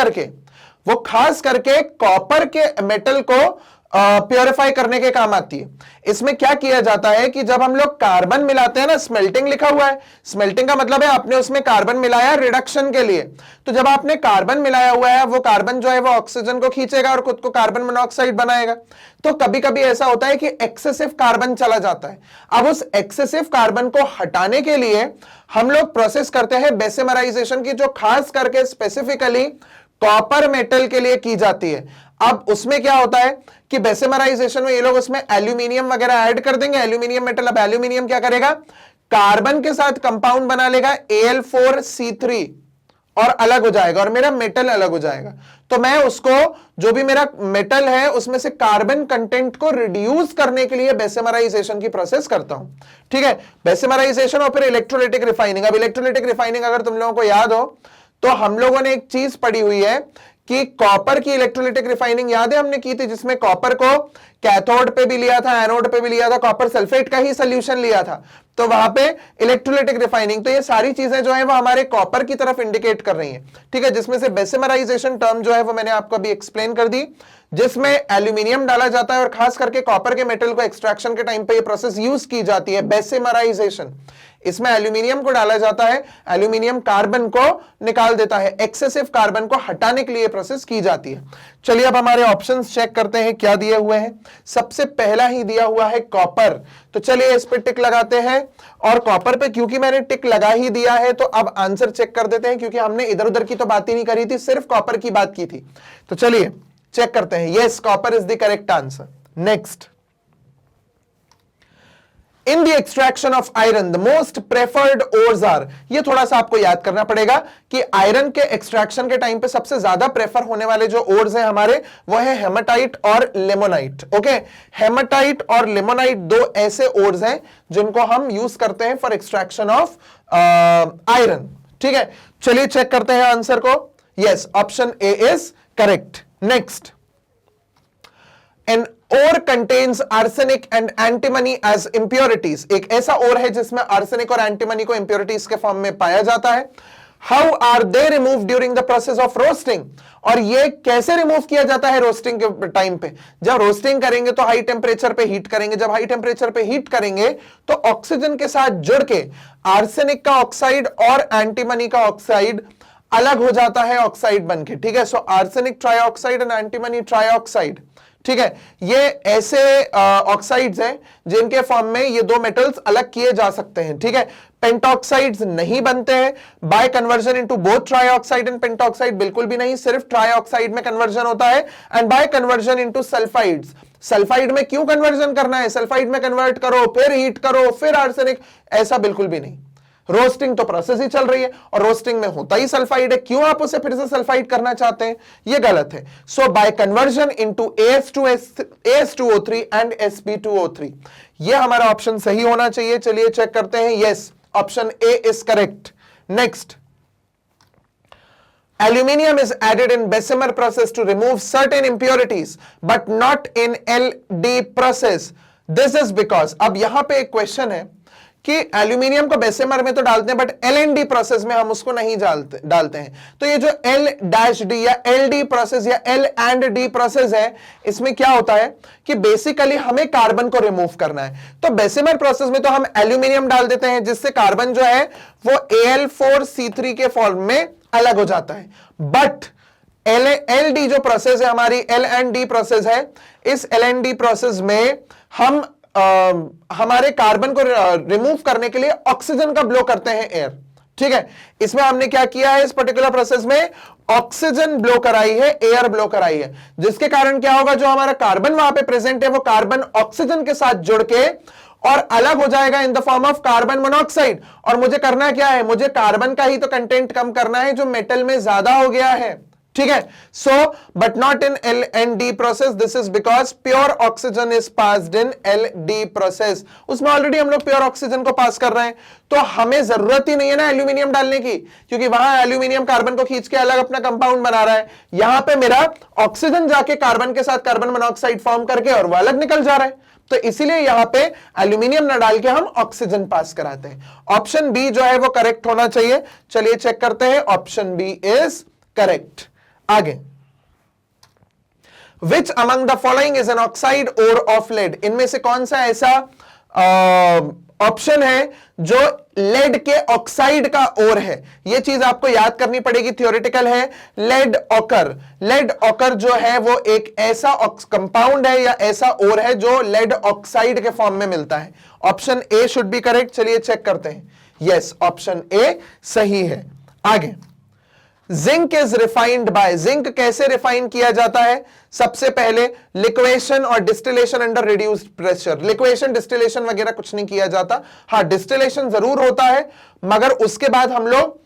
[SPEAKER 1] करके कॉपर के मेटल को प्योरीफाई करने के काम आती है। इसमें क्या किया जाता है कि जब हम लोग कार्बन मिलाते हैं ना, स्मेल्टिंग लिखा हुआ है, स्मेल्टिंग का मतलब है आपने उसमें कार्बन मिलाया रिडक्शन के लिए। तो जब आपने कार्बन मिलाया हुआ है, वो कार्बन जो है वो ऑक्सीजन को खींचेगा और खुद को कार्बन मोनोऑक्साइड बनाएगा। तो कभी कभी ऐसा होता है कि एक्सेसिव कार्बन चला जाता है। अब उस एक्सेसिव कार्बन को हटाने के लिए हम लोग प्रोसेस करते हैं बेसिमराइजेशन की, जो खास करके स्पेसिफिकली कॉपर मेटल के लिए की जाती है। अब उसमें क्या होता है कि बेसिमराइजेशन में ये लोग उसमें एल्यूमिनियम वगैरह ऐड कर देंगे, एल्यूमिनियम मेटल। अब एल्यूमिनियम क्या करेगा, कार्बन के साथ कंपाउंड बना लेगा Al4C3 और अलग हो जाएगा, और मेरा मेटल अलग हो जाएगा। तो मैं उसको, जो भी मेरा मेटल है उसमें से कार्बन कंटेंट को रिड्यूस करने के लिए बेसिमराइजेशन की प्रोसेस करता हूं। ठीक है, बेसिमराइजेशन और फिर इलेक्ट्रोलाइटिक रिफाइनिंग। अब इलेक्ट्रोलाइटिक रिफाइनिंग अगर तुम लोगों को याद हो तो हम लोगों ने एक चीज पढ़ी हुई है कि कॉपर की इलेक्ट्रोलाइटिक रिफाइनिंग याद है हमने की थी, जिसमें कॉपर को कैथोड पे भी लिया था, एनोड पे भी लिया था, कॉपर सल्फेट का ही सोल्यूशन लिया था, तो वहां पे इलेक्ट्रोलाइटिक रिफाइनिंग। तो ये सारी चीजें जो है वो हमारे कॉपर की तरफ इंडिकेट कर रही हैं। ठीक है, जिसमें से बेसिमराइजेशन टर्म जो है वो मैंने आपको अभी एक्सप्लेन कर दी। जिसमें एल्यूमिनियम डाला जाता है और खास करके कॉपर के मेटल को एक्सट्रैक्शन के टाइम पे ये प्रोसेस यूज की जाती है, बेसिमराइजेशन। इसमें एल्यूमिनियम को डाला जाता है, एल्यूमिनियम कार्बन को निकाल देता है, एक्सेसिव कार्बन को हटाने के लिए प्रोसेस की जाती है। चलिए अब हमारे ऑप्शंस चेक करते हैं क्या दिए हुए हैं। सबसे पहला ही दिया हुआ है कॉपर, तो चलिए इस पे टिक लगाते हैं। और कॉपर पे क्योंकि मैंने टिक लगा ही दिया है तो अब आंसर चेक कर देते हैं, क्योंकि हमने इधर उधर की तो बात ही नहीं करी थी, सिर्फ कॉपर की बात की थी। तो चलिए चेक करते हैं। Yes, copper is the correct answer. Next, in the extraction of iron the most preferred ores are. ये थोड़ा सा आपको याद करना पड़ेगा कि आयरन के एक्सट्रैक्शन के टाइम पे सबसे ज्यादा प्रेफर होने वाले जो ओर्स हैं हमारे, वो है हेमाटाइट और लिमोनाइट। ओके, हेमाटाइट और लिमोनाइट दो ऐसे ओर्स हैं जिनको हम यूज करते हैं फॉर एक्सट्रैक्शन ऑफ आयरन। ठीक है, चलिए चेक करते हैं आंसर को। Yes, option A is correct. Next, an ore contains arsenic and antimony as impurities। एक ऐसा ओर है जिसमें आर्सेनिक और एंटीमनी को इंप्योरिटीज के फॉर्म में पाया जाता है। How are they removed during the process of roasting? और ये कैसे रिमूव किया जाता है रोस्टिंग के टाइम पे? जब रोस्टिंग करेंगे तो हाई टेम्परेचर पे हीट करेंगे, जब हाई टेम्परेचर पे हीट करेंगे तो ऑक्सीजन के साथ जुड़ के आर्सेनिक का ऑक्साइड और एंटीमनी का ऑक्साइड अलग हो जाता है ऑक्साइड बनके। ठीक है, so arsenic trioxide and antimony trioxide. ठीक है, ये ऐसे ऑक्साइड्स हैं जिनके फॉर्म में ये दो मेटल्स अलग किए जा सकते हैं। ठीक है, पेंटॉक्साइड्स नहीं बनते हैं bye conversion into both trioxide and pentoxide, बिल्कुल भी नहीं, सिर्फ ट्राइऑक्साइड में कन्वर्जन होता है। And bye conversion into sulphides, sulphide में क्यों कन्वर्जन करना है, सल्फाइड में कन्वर्ट करो फिर हीट करो फिर आर्सेनिक, ऐसा बिल्कुल भी नहीं। रोस्टिंग तो प्रोसेस ही चल रही है और रोस्टिंग में होता ही सल्फाइड है, क्यों आप उसे फिर से सल्फाइड करना चाहते हैं, ये गलत है। So by conversion into AS2O3 and Sp2O3, ये हमारा ऑप्शन सही होना चाहिए। चलिए चेक करते हैं। Yes, option A is correct. Next, Aluminium is added in Bessemer process to remove certain impurities, but not in LD process. This is because, अब यहां पे एक क्वेश्चन है कि एल्यूमिनियम को बेसेमर में तो डालते हैं बट LND प्रोसेस में हम उसको नहीं डालते हैं। तो ये जो L-D या LD प्रोसेस या L&D प्रोसेस है, इसमें क्या होता है कि बेसिकली हमें कार्बन को रिमूव करना है। तो बेसेमर प्रोसेस में तो हम एल्यूमिनियम डाल देते हैं जिससे कार्बन जो है वो Al4C3 के फॉर्म में अलग हो जाता है। बट LD जो प्रोसेस है हमारी, L&D प्रोसेस है, इस L&D प्रोसेस में हम हमारे कार्बन को रिमूव करने के लिए ऑक्सीजन का ब्लो करते हैं एयर। ठीक है, इसमें हमने क्या किया है, इस पर्टिकुलर प्रोसेस में ऑक्सीजन ब्लो कराई है, एयर ब्लो कराई है, जिसके कारण क्या होगा, जो हमारा कार्बन वहां पे प्रेजेंट है वो कार्बन ऑक्सीजन के साथ जुड़ के और अलग हो जाएगा in the form of carbon monoxide. और मुझे करना क्या है, मुझे कार्बन का ही तो कंटेंट कम करना है जो मेटल में ज्यादा हो गया है। ठीक है, so but not in L&D process, this is because pure oxygen is passed in LD process. उसमें ऑलरेडी हम लोग प्योर ऑक्सीजन को पास कर रहे हैं, तो हमें जरूरत ही नहीं है ना एल्यूमिनियम डालने की, क्योंकि वहां एल्यूमिनियम कार्बन को खींच के अलग अपना कंपाउंड बना रहा है। यहां पे मेरा ऑक्सीजन जाके कार्बन के साथ कार्बन मोनोऑक्साइड फॉर्म करके और वो अलग निकल जा रहा है, तो इसीलिए यहां पे एल्यूमिनियम न डाल के हम ऑक्सीजन पास कराते हैं। ऑप्शन बी जो है वो करेक्ट होना चाहिए। चलिए चेक करते हैं, ऑप्शन बी इज करेक्ट। आगे, which among the following is an oxide ore of lead, इनमें से कौन सा ऐसा ऑप्शन है जो लेड के ऑक्साइड का ओर है। यह चीज आपको याद करनी पड़ेगी, थियोरेटिकल है। लेड ऑकर जो है वो एक ऐसा कंपाउंड है या ऐसा ओर है जो लेड ऑक्साइड के फॉर्म में मिलता है। Option A should be correct. चलिए चेक करते हैं। यस, ऑप्शन ए सही है। आगे, zinc is refined by, zinc कैसे रिफाइन किया जाता है, सबसे पहले लिक्वेशन और distillation under reduced pressure. Liquation distillation वगैरह कुछ नहीं किया जाता, हाँ डिस्टिलेशन जरूर होता है, मगर उसके बाद हम लोग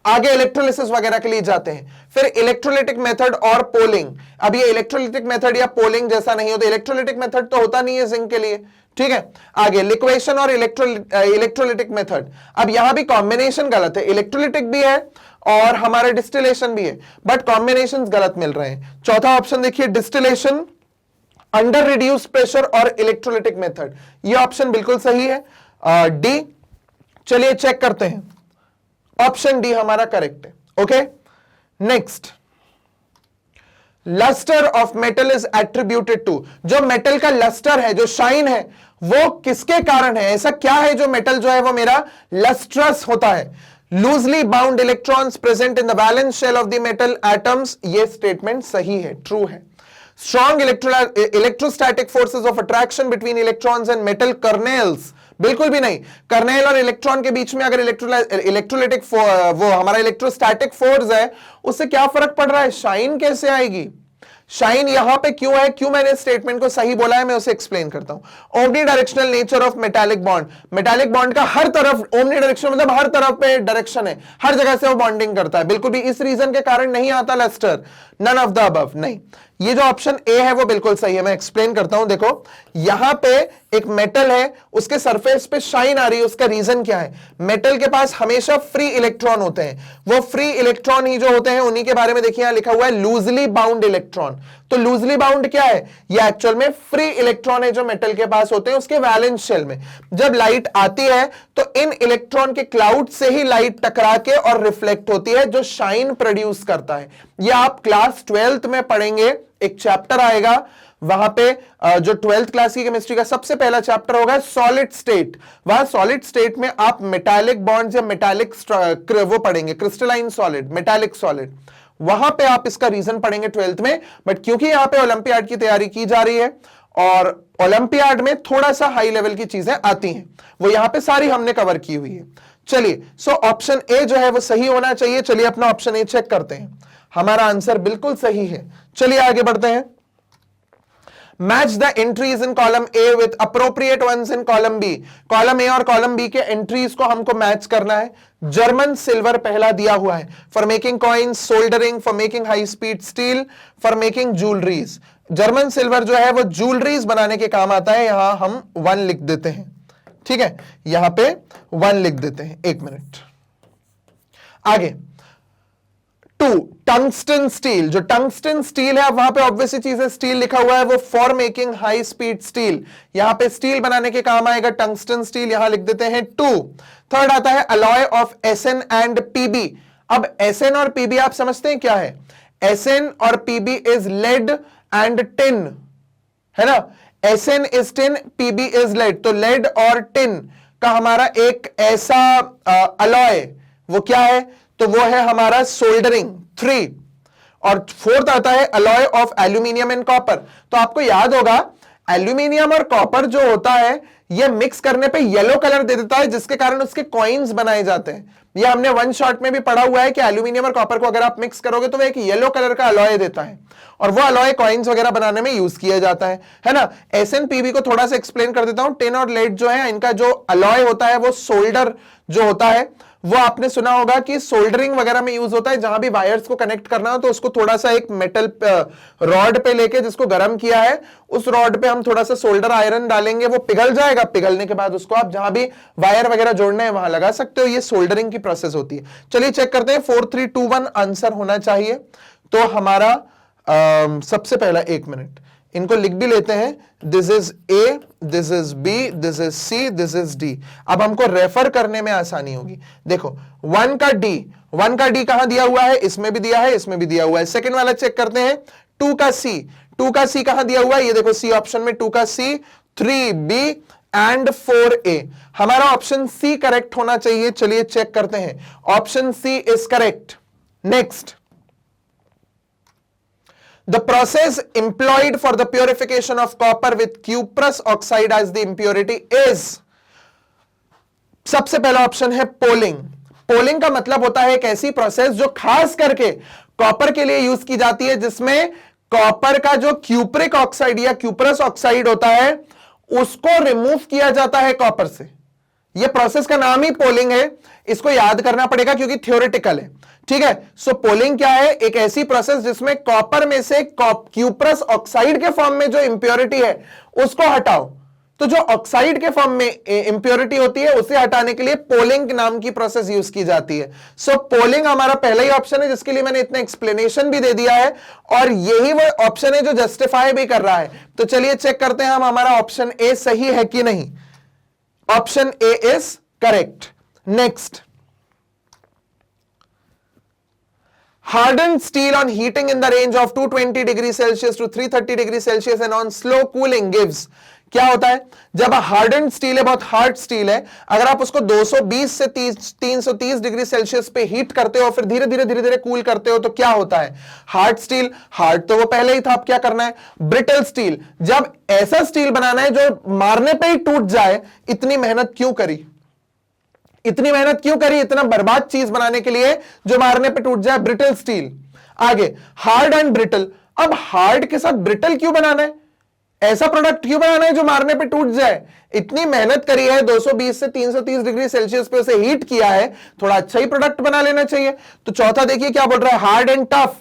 [SPEAKER 1] आगे इलेक्ट्रोलिसिस वगैरह के लिए जाते हैं। फिर इलेक्ट्रोलिटिक मेथड और पोलिंग। अब ये इलेक्ट्रोलिटिक मेथड या पोलिंग जैसा नहीं होता, इलेक्ट्रोलिटिक मेथड तो होता नहीं है जिंक के लिए। ठीक है, आगे लिक्वेशन और इलेक्ट्रोलिटिक मेथड। अब यहां भी कॉम्बिनेशन गलत है, इलेक्ट्रोलिटिक भी है और हमारा डिस्टिलेशन भी है, बट कॉम्बिनेशन गलत मिल रहे हैं। चौथा ऑप्शन देखिए, डिस्टिलेशन अंडर रिड्यूस प्रेशर और इलेक्ट्रोलिटिक मेथड, ये ऑप्शन बिल्कुल सही है, डी। चलिए चेक करते हैं, ऑप्शन डी हमारा करेक्ट है। Okay, next, lustre of metal is attributed to, जो मेटल का लस्टर है, जो शाइन है, वो किसके कारण है? ऐसा क्या है जो मेटल जो है वो मेरा लस्ट्रस होता है? Loosely bound electrons present in the valence shell of the metal atoms, ये स्टेटमेंट सही है, ट्रू है। Strong electrostatic forces of attraction between electrons and metal kernels, बिल्कुल भी नहीं। कर्नेल और इलेक्ट्रॉन के बीच में अगर इलेक्ट्रोलाइटिक वो हमारा इलेक्ट्रोस्टैटिक फोर्स है, उससे क्या फर्क पड़ रहा है? शाइन कैसे आएगी? शाइन यहां पे क्यों है? क्यों मैंने स्टेटमेंट को सही बोला है, मैं उसे एक्सप्लेन करता हूं। Omni directional nature of metallic bond, metallic bond का हर तरफ, ओमनी डायरेक्शन मतलब हर तरफ पे डायरेक्शन है, हर जगह से वो बॉन्डिंग करता है, बिल्कुल भी इस रीजन के कारण नहीं आता lustre, none of the above, नहीं। ये जो ऑप्शन ए है वो बिल्कुल सही है, मैं एक्सप्लेन करता हूं। देखो यहां पे एक मेटल है, उसके सरफेस पे शाइन आ रही है, उसका रीजन क्या है? मेटल के पास हमेशा फ्री इलेक्ट्रॉन होते हैं, वो फ्री इलेक्ट्रॉन ही जो होते हैं उन्हीं के बारे में देखिए यहां लिखा हुआ है लूजली बाउंड इलेक्ट्रॉन। तो लूजली बाउंड क्या है? ये एक्चुअल में फ्री इलेक्ट्रॉन है जो मेटल के पास होते हैं उसके वैलेंस शेल में। जब लाइट आती है तो इन इलेक्ट्रॉन के क्लाउड से ही लाइट टकरा के और रिफ्लेक्ट होती है, जो शाइन प्रोड्यूस करता है। ये आप क्लास 12th में पढ़ेंगे, एक चैप्टर आएगा वहां पे, जो 12th क्लास की केमिस्ट्री का सबसे पहला चैप्टर होगा सॉलिड स्टेट। वहां सॉलिड स्टेट में आप मेटालिक बॉन्ड्स या मेटालिक वो पढ़ेंगे, क्रिस्टलाइन सॉलिड, मेटालिक सॉलिड, वहां पे आप इसका रीजन पढ़ेंगे 12th में। बट क्योंकि यहां पे ओलंपियाड की तैयारी की जा रही है और ओलंपियाड में थोड़ा सा हाई लेवल की चीजें आती हैं, वो यहां पे सारी हमने कवर की हुई है। चलिए, सो ऑप्शन ए जो है वो सही होना चाहिए। चलिए अपना ऑप्शन ए चेक करते हैं, हमारा आंसर बिल्कुल सही है। चलिए आगे बढ़ते हैं। Match the entries in column A with appropriate ones in column B. Column A और कॉलम बी के एंट्रीज को हमको मैच करना है। जर्मन सिल्वर पहला दिया हुआ है, for making coins, soldering, for making high speed steel, for making jewelleries. German silver जो है वो ज्वेलरीज बनाने के काम आता है। यहां हम 1 लिख देते हैं, ठीक है, यहां पे 1 लिख देते हैं। 1 मिनट आगे। 2 टंगस्टन स्टील, जो टंगस्टन स्टील है वहां पे ऑब्वियसली चीज है, स्टील लिखा हुआ है, वो for making high speed steel, यहां पे स्टील बनाने के काम आएगा टंगस्टन स्टील, यहां लिख देते हैं 2। थर्ड आता है alloy of SN and PB. अब एसएन और पीबी आप समझते हैं क्या है? एसएन और PB is lead and tin, है ना? SN is tin, PB is lead, तो लेड और टिन का हमारा एक ऐसा अलॉय, वो क्या है? तो वो है हमारा सोल्डरिंग 3। और 4th आता है alloy of aluminium and copper. तो आपको याद होगा एल्यूमिनियम और कॉपर जो होता है ये मिक्स करने पे येलो कलर दे देता है, जिसके कारण उसके कॉइन्स बनाए जाते हैं। ये हमने 1 शॉट में भी पढ़ा हुआ है कि एल्यूमिनियम और कॉपर को अगर आप मिक्स करोगे तो वो एक येलो कलर का अलॉय देता है, और वो अलॉय कॉइन्स वगैरह बनाने में यूज किया जाता है ना? एसएनपीबी को थोड़ा सा एक्सप्लेन कर देता हूं। टिन और लेड जो है इनका जो अलॉय होता है वो सोल्डर जो होता है, वो आपने सुना होगा कि सोल्डरिंग वगैरह में यूज होता है। जहां भी वायर्स को कनेक्ट करना हो तो उसको थोड़ा सा एक मेटल रॉड पे लेके, जिसको गर्म किया है, उस रॉड पे हम थोड़ा सा सोल्डर आयरन डालेंगे, वो पिघल जाएगा। पिघलने के बाद उसको आप जहां भी वायर वगैरह जोड़ना है वहां लगा सकते हो। ये सोल्डरिंग की प्रोसेस होती है। चलिए चेक करते हैं। 4 3 2 1 आंसर होना चाहिए। तो हमारा सबसे पहला, 1 मिनट, इनको लिख भी लेते हैं। This is A, this is B, this is C, this is D. अब हमको रेफर करने में आसानी होगी। देखो 1 का डी कहां दिया हुआ है? इसमें भी दिया है, इसमें भी दिया हुआ है। सेकंड वाला चेक करते हैं। 2 का सी कहां दिया हुआ है? ये देखो सी ऑप्शन में 2 का सी, 3B एंड 4A। हमारा ऑप्शन सी करेक्ट होना चाहिए। चलिए चेक करते हैं, option C is correct. Next, the process employed for the purification of copper with cuprous oxide as the impurity is, सबसे पहला ऑप्शन है पोलिंग। पोलिंग का मतलब होता है एक ऐसी प्रोसेस जो खास करके कॉपर के लिए यूज की जाती है, जिसमें कॉपर का जो क्यूप्रिक ऑक्साइड या क्यूप्रस ऑक्साइड होता है उसको रिमूव किया जाता है कॉपर से। यह प्रोसेस का नाम ही पोलिंग है। इसको याद करना पड़ेगा क्योंकि थ्योरेटिकल है, ठीक है? सो पोलिंग क्या है? एक ऐसी प्रोसेस जिसमें कॉपर में से क्यूप्रस ऑक्साइड के फॉर्म में जो इंप्योरिटी है उसको हटाओ। तो जो ऑक्साइड के फॉर्म में इंप्योरिटी होती है उसे हटाने के लिए पोलिंग नाम की प्रोसेस यूज की जाती है। सो पोलिंग हमारा पहला ही ऑप्शन है, जिसके लिए मैंने इतना एक्सप्लेनेशन भी दे दिया है, और यही वो ऑप्शन है जो जस्टिफाई भी कर रहा है। तो चलिए चेक करते हैं हम, हमारा ऑप्शन ए सही है कि नहीं। Option A is correct. Next, hardened steel on heating in the range of 220 degree Celsius to 330 degree Celsius and on slow cooling gives, क्या होता है जब हार्डन स्टील है, बहुत हार्ड स्टील है, अगर आप उसको 220 से 330 डिग्री सेल्सियस पे हीट करते हो फिर धीरे धीरे कूल करते हो तो क्या होता है? हार्ड स्टील, हार्ड तो वो पहले ही था, अब क्या करना है? Brittle steel. जब ऐसा स्टील बनाना है जो मारने पे ही टूट जाए, इतनी मेहनत क्यों करी? इतनी मेहनत क्यों करी इतना बर्बाद चीज बनाने के लिए जो मारने पे टूट जाए? Brittle steel. आगे हार्ड एंड ब्रिटल। अब हार्ड के साथ ब्रिटल क्यों बनाना है? ऐसा प्रोडक्ट क्यों बनाना है जो मारने पे टूट जाए? इतनी मेहनत करी है, 220 से 330 डिग्री सेल्सियस पे उसे हीट किया है, थोड़ा अच्छा ही प्रोडक्ट बना लेना चाहिए। तो चौथा देखिए क्या बोल रहा है, हार्ड एंड टफ।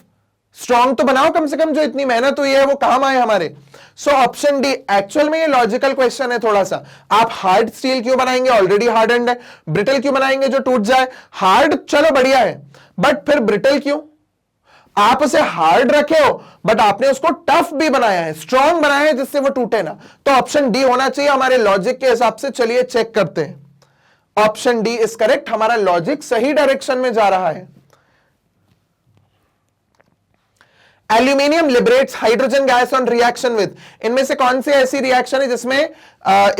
[SPEAKER 1] स्ट्रॉन्ग तो बनाओ कम से कम, जो इतनी मेहनत हुई है वो काम आए हमारे। So option D. एक्चुअल में ये लॉजिकल क्वेश्चन है थोड़ा सा। आप हार्ड स्टील क्यों बनाएंगे? ऑलरेडी हार्डन्ड है। ब्रिटल क्यों बनाएंगे जो टूट जाए? हार्ड चलो बढ़िया है, बट फिर ब्रिटल क्यों? आप उसे हार्ड रखे हो बट आपने उसको टफ भी बनाया है, स्ट्रॉन्ग बनाया है जिससे वो टूटे ना। तो ऑप्शन डी होना चाहिए हमारे लॉजिक के हिसाब से। चलिए चेक करते हैं। Option D is correct. हमारा लॉजिक सही डायरेक्शन में जा रहा है। Aluminium liberates hydrogen gas on reaction with. इनमें से कौन सी ऐसी रिएक्शन है जिसमें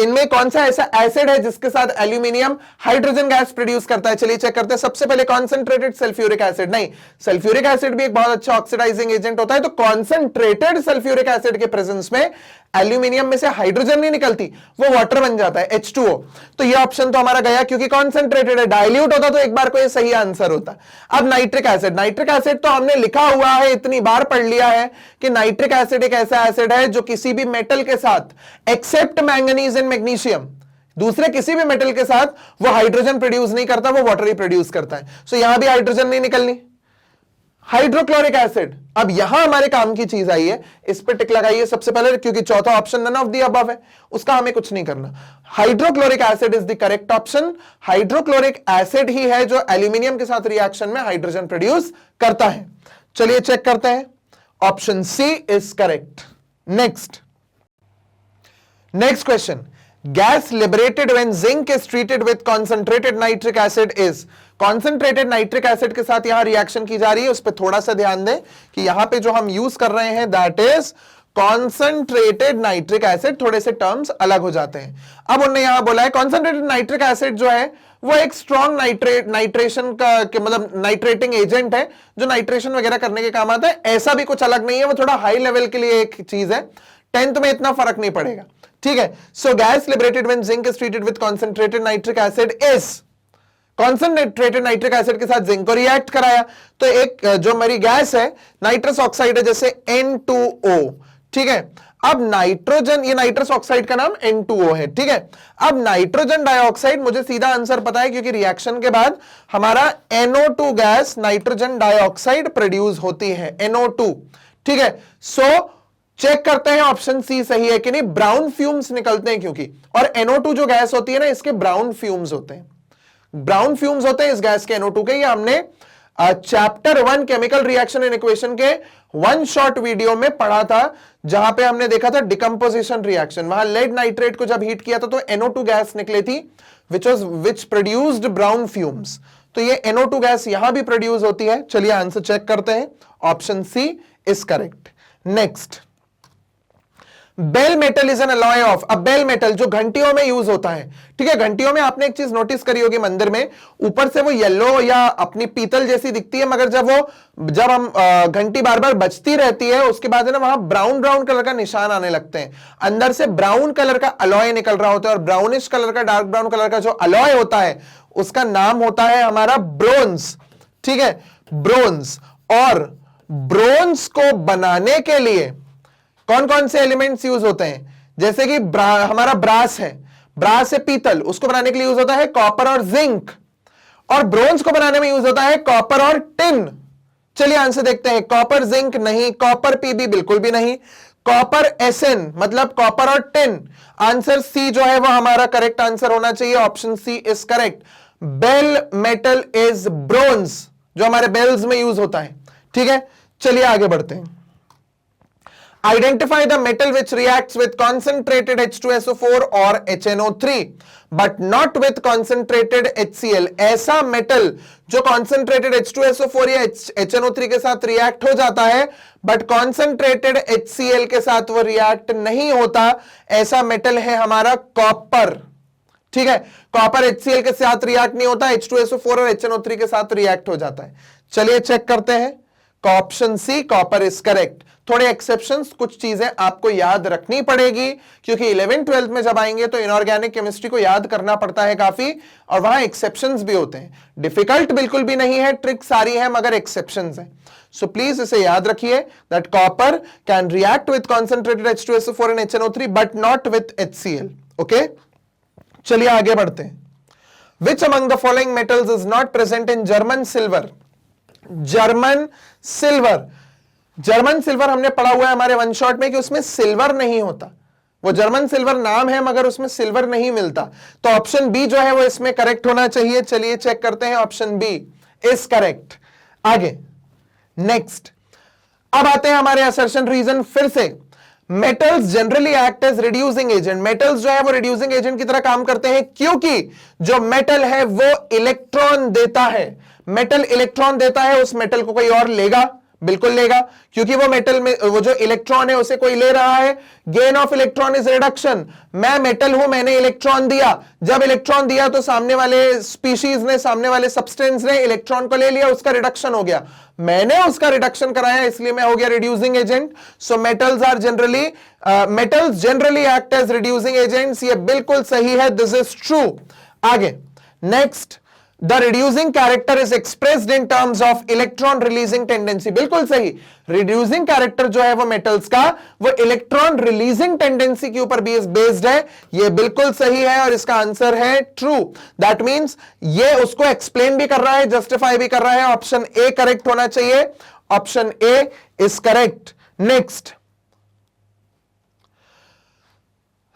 [SPEAKER 1] इनमें कौन सा ऐसा एसिड है जिसके साथ एल्यूमिनियम हाइड्रोजन गैस प्रोड्यूस करता है? चलिए चेक करते हैं। सबसे पहले कॉन्सेंट्रेटेड सल्फ्यूरिक एसिड। नहीं, सल्फ्यूरिक एसिड भी एक बहुत अच्छा ऑक्सीडाइजिंग एजेंट होता है, तो कॉन्सेंट्रेटेड सल्फ्यूरिक एसिड के प्रेजेंस में एल्यूमिनियम में से हाइड्रोजन नहीं निकलती, वो वाटर बन जाता है, H2O। तो ये ऑप्शन तो हमारा गया क्योंकि कॉन्सेंट्रेटेड है। डाइल्यूट होता तो एक बार कोई सही आंसर होता। अब नाइट्रिक एसिड। नाइट्रिक एसिड तो हमने लिखा हुआ है, इतनी बार पढ़ लिया है कि नाइट्रिक एसिड एक ऐसा एसिड है जो किसी भी मेटल के साथ एक्सेप्ट मैंगनीज एंड मैग्नीशियम, दूसरे किसी भी मेटल के साथ वो हाइड्रोजन प्रोड्यूस नहीं करता, वो वाटर ही प्रोड्यूस करता है। सो यहां भी हाइड्रोजन नहीं निकलनी। Hydrochloric acid. अब यहां हमारे काम की चीज आई है, इस पर टिक लगाइए सबसे पहले, क्योंकि चौथा option none of the above है, उसका हमें कुछ नहीं करना। Hydrochloric acid is the correct option. Hydrochloric acid ही है जो एल्यूमिनियम के साथ रिएक्शन में हाइड्रोजन प्रोड्यूस करता है। चलिए चेक करते हैं। Option C is correct. Next question. Gas liberated when zinc is treated with concentrated nitric acid is. Concentrated nitric acid के साथ यहां रिएक्शन की जा रही है, उस पर थोड़ा सा ध्यान दें कि यहां पे जो हम यूज कर रहे हैं that is concentrated nitric acid. थोड़े से टर्म्स अलग हो जाते हैं। अब उन्होंने यहां बोला है कॉन्सेंट्रेटेड नाइट्रिक एसिड जो है वो एक स्ट्रॉन्ग नाइट्रेशन का मतलब नाइट्रेटिंग एजेंट है जो नाइट्रेशन वगैरह करने के काम आता है। ऐसा भी कुछ अलग नहीं है, वो थोड़ा हाई लेवल के लिए एक चीज है, 10th में इतना फर्क नहीं पड़ेगा, ठीक है। सो gas liberated when zinc is treated with concentrated nitric acid is. Concentrated nitric acid के साथ जिंक को रिएक्ट कराया तो एक जो मेरी गैस है नाइट्रस ऑक्साइड है, जैसे N2O, ठीक है। अब नाइट्रोजन, ये नाइट्रस ऑक्साइड का नाम N2O है, ठीक है। अब नाइट्रोजन डाइऑक्साइड, मुझे सीधा आंसर पता है क्योंकि रिएक्शन के बाद हमारा NO2 gas nitrogen dioxide produce होती है, NO2, ठीक है। सो चेक करते हैं ऑप्शन सी सही है कि नहीं। ब्राउन फ्यूम्स निकलते हैं क्योंकि, और NO2 जो गैस होती है ना, इसके ब्राउन फ्यूम्स होते हैं, ब्राउन फ्यूम्स होते हैं इस गैस के, NO2 के। ये हमने chapter 1 chemical reaction and equation के 1 शॉर्ट वीडियो में पढ़ा था, जहां पे हमने देखा था डिकम्पोजिशन रिएक्शन। वहां लेड नाइट्रेट को जब हीट किया था तो NO2 गैस निकली थी विच प्रोड्यूस्ड ब्राउन फ्यूम्स। तो ये NO2 गैस यहां भी प्रोड्यूस होती है। चलिए आंसर चेक करते हैं। Option C is correct. Next, bell metal is an alloy of. अब बेल मेटल जो घंटियों में यूज होता है, ठीक है। घंटियों में आपने एक चीज नोटिस करी होगी, मंदिर में ऊपर से वो येलो या अपनी पीतल जैसी दिखती है, मगर जब हम घंटी बार बार बजती रहती है उसके बाद है ना, वहां ब्राउन ब्राउन कलर का निशान आने लगते हैं, अंदर से ब्राउन कलर का अलॉय निकल रहा होता है। और ब्राउनिश कलर का, डार्क ब्राउन कलर का जो अलॉय होता है उसका नाम होता है हमारा ब्रोंज, ठीक है, ब्रोंज। और ब्रोंज को बनाने के लिए कौन कौन से एलिमेंट्स यूज होते हैं? जैसे कि हमारा ब्रास है, ब्रास है पीतल, उसको बनाने के लिए यूज होता है कॉपर और जिंक। और ब्रोंज को बनाने में यूज होता है कॉपर और टिन। चलिए आंसर देखते हैं। कॉपर जिंक नहीं, कॉपर पीबी बिल्कुल भी नहीं, कॉपर एसएन मतलब कॉपर और टिन। आंसर सी जो है वो हमारा करेक्ट आंसर होना चाहिए। Option C is correct. Bell metal is bronze, जो हमारे बेल्स में यूज होता है, ठीक है। चलिए आगे बढ़ते हैं। Identify the metal which reacts with concentrated H2SO4 or HNO3 but not with concentrated HCl. ऐसा मेटल जो concentrated H2SO4 या HNO3 के साथ रिएक्ट हो जाता है बट concentrated HCl के साथ वो रिएक्ट नहीं होता, ऐसा मेटल है हमारा कॉपर। ठीक है, कॉपर HCl के साथ रिएक्ट नहीं होता, H2SO4 और HNO3 के साथ रिएक्ट हो जाता है। चलिए चेक करते हैं। Option C copper is correct. थोड़े एक्सेप्शंस, कुछ चीजें आपको याद रखनी पड़ेगी क्योंकि 11th-12th में जब आएंगे तो इनऑर्गेनिक केमिस्ट्री को याद करना पड़ता है काफी, और वहां एक्सेप्शंस भी होते हैं। डिफिकल्ट बिल्कुल भी नहीं है, ट्रिक सारी है मगर एक्सेप्शंस है। सो प्लीज इसे याद रखिए that copper can react with concentrated H2SO4 and HNO3 but not with HCl। Okay, चलिए आगे बढ़ते हैं। विच among the following metals is not present in German silver? German silver, German silver हमने पढ़ा हुआ है हमारे वन शॉट में कि उसमें सिल्वर नहीं होता। वो जर्मन सिल्वर नाम है मगर उसमें सिल्वर नहीं मिलता, तो ऑप्शन बी जो है वो इसमें करेक्ट होना चाहिए। चलिए चेक करते हैं, ऑप्शन बी इज करेक्ट। आगे नेक्स्ट, अब आते हैं हमारे असर्शन रीजन फिर से। Metals generally act as reducing agent, metals जो है वो रिड्यूसिंग एजेंट की तरह काम करते हैं क्योंकि जो मेटल है वो इलेक्ट्रॉन देता है। मेटल इलेक्ट्रॉन देता है, उस मेटल को कोई और लेगा? बिल्कुल लेगा, क्योंकि वो मेटल में वो जो इलेक्ट्रॉन है उसे कोई ले रहा है। Gain of electron is reduction. मैं मेटल हूं, मैंने इलेक्ट्रॉन दिया, जब इलेक्ट्रॉन दिया तो सामने वाले स्पीशीज ने, सामने वाले सब्सटेंस ने इलेक्ट्रॉन को ले लिया, उसका रिडक्शन हो गया। मैंने उसका रिडक्शन कराया इसलिए मैं हो गया reducing agent. So metals are generally metals generally act as reducing agents. ये बिल्कुल सही है, दिस इज ट्रू। आगे next, the reducing character is expressed in terms of electron releasing tendency. बिल्कुल सही, रिड्यूसिंग कैरेक्टर जो है वो मेटल्स का वो इलेक्ट्रॉन रिलीजिंग टेंडेंसी के ऊपर बेस्ड है। ये बिल्कुल सही है और इसका आंसर है ट्रू। दैट मींस ये उसको एक्सप्लेन भी कर रहा है, जस्टिफाई भी कर रहा है। ऑप्शन ए करेक्ट होना चाहिए, option A is correct. Next,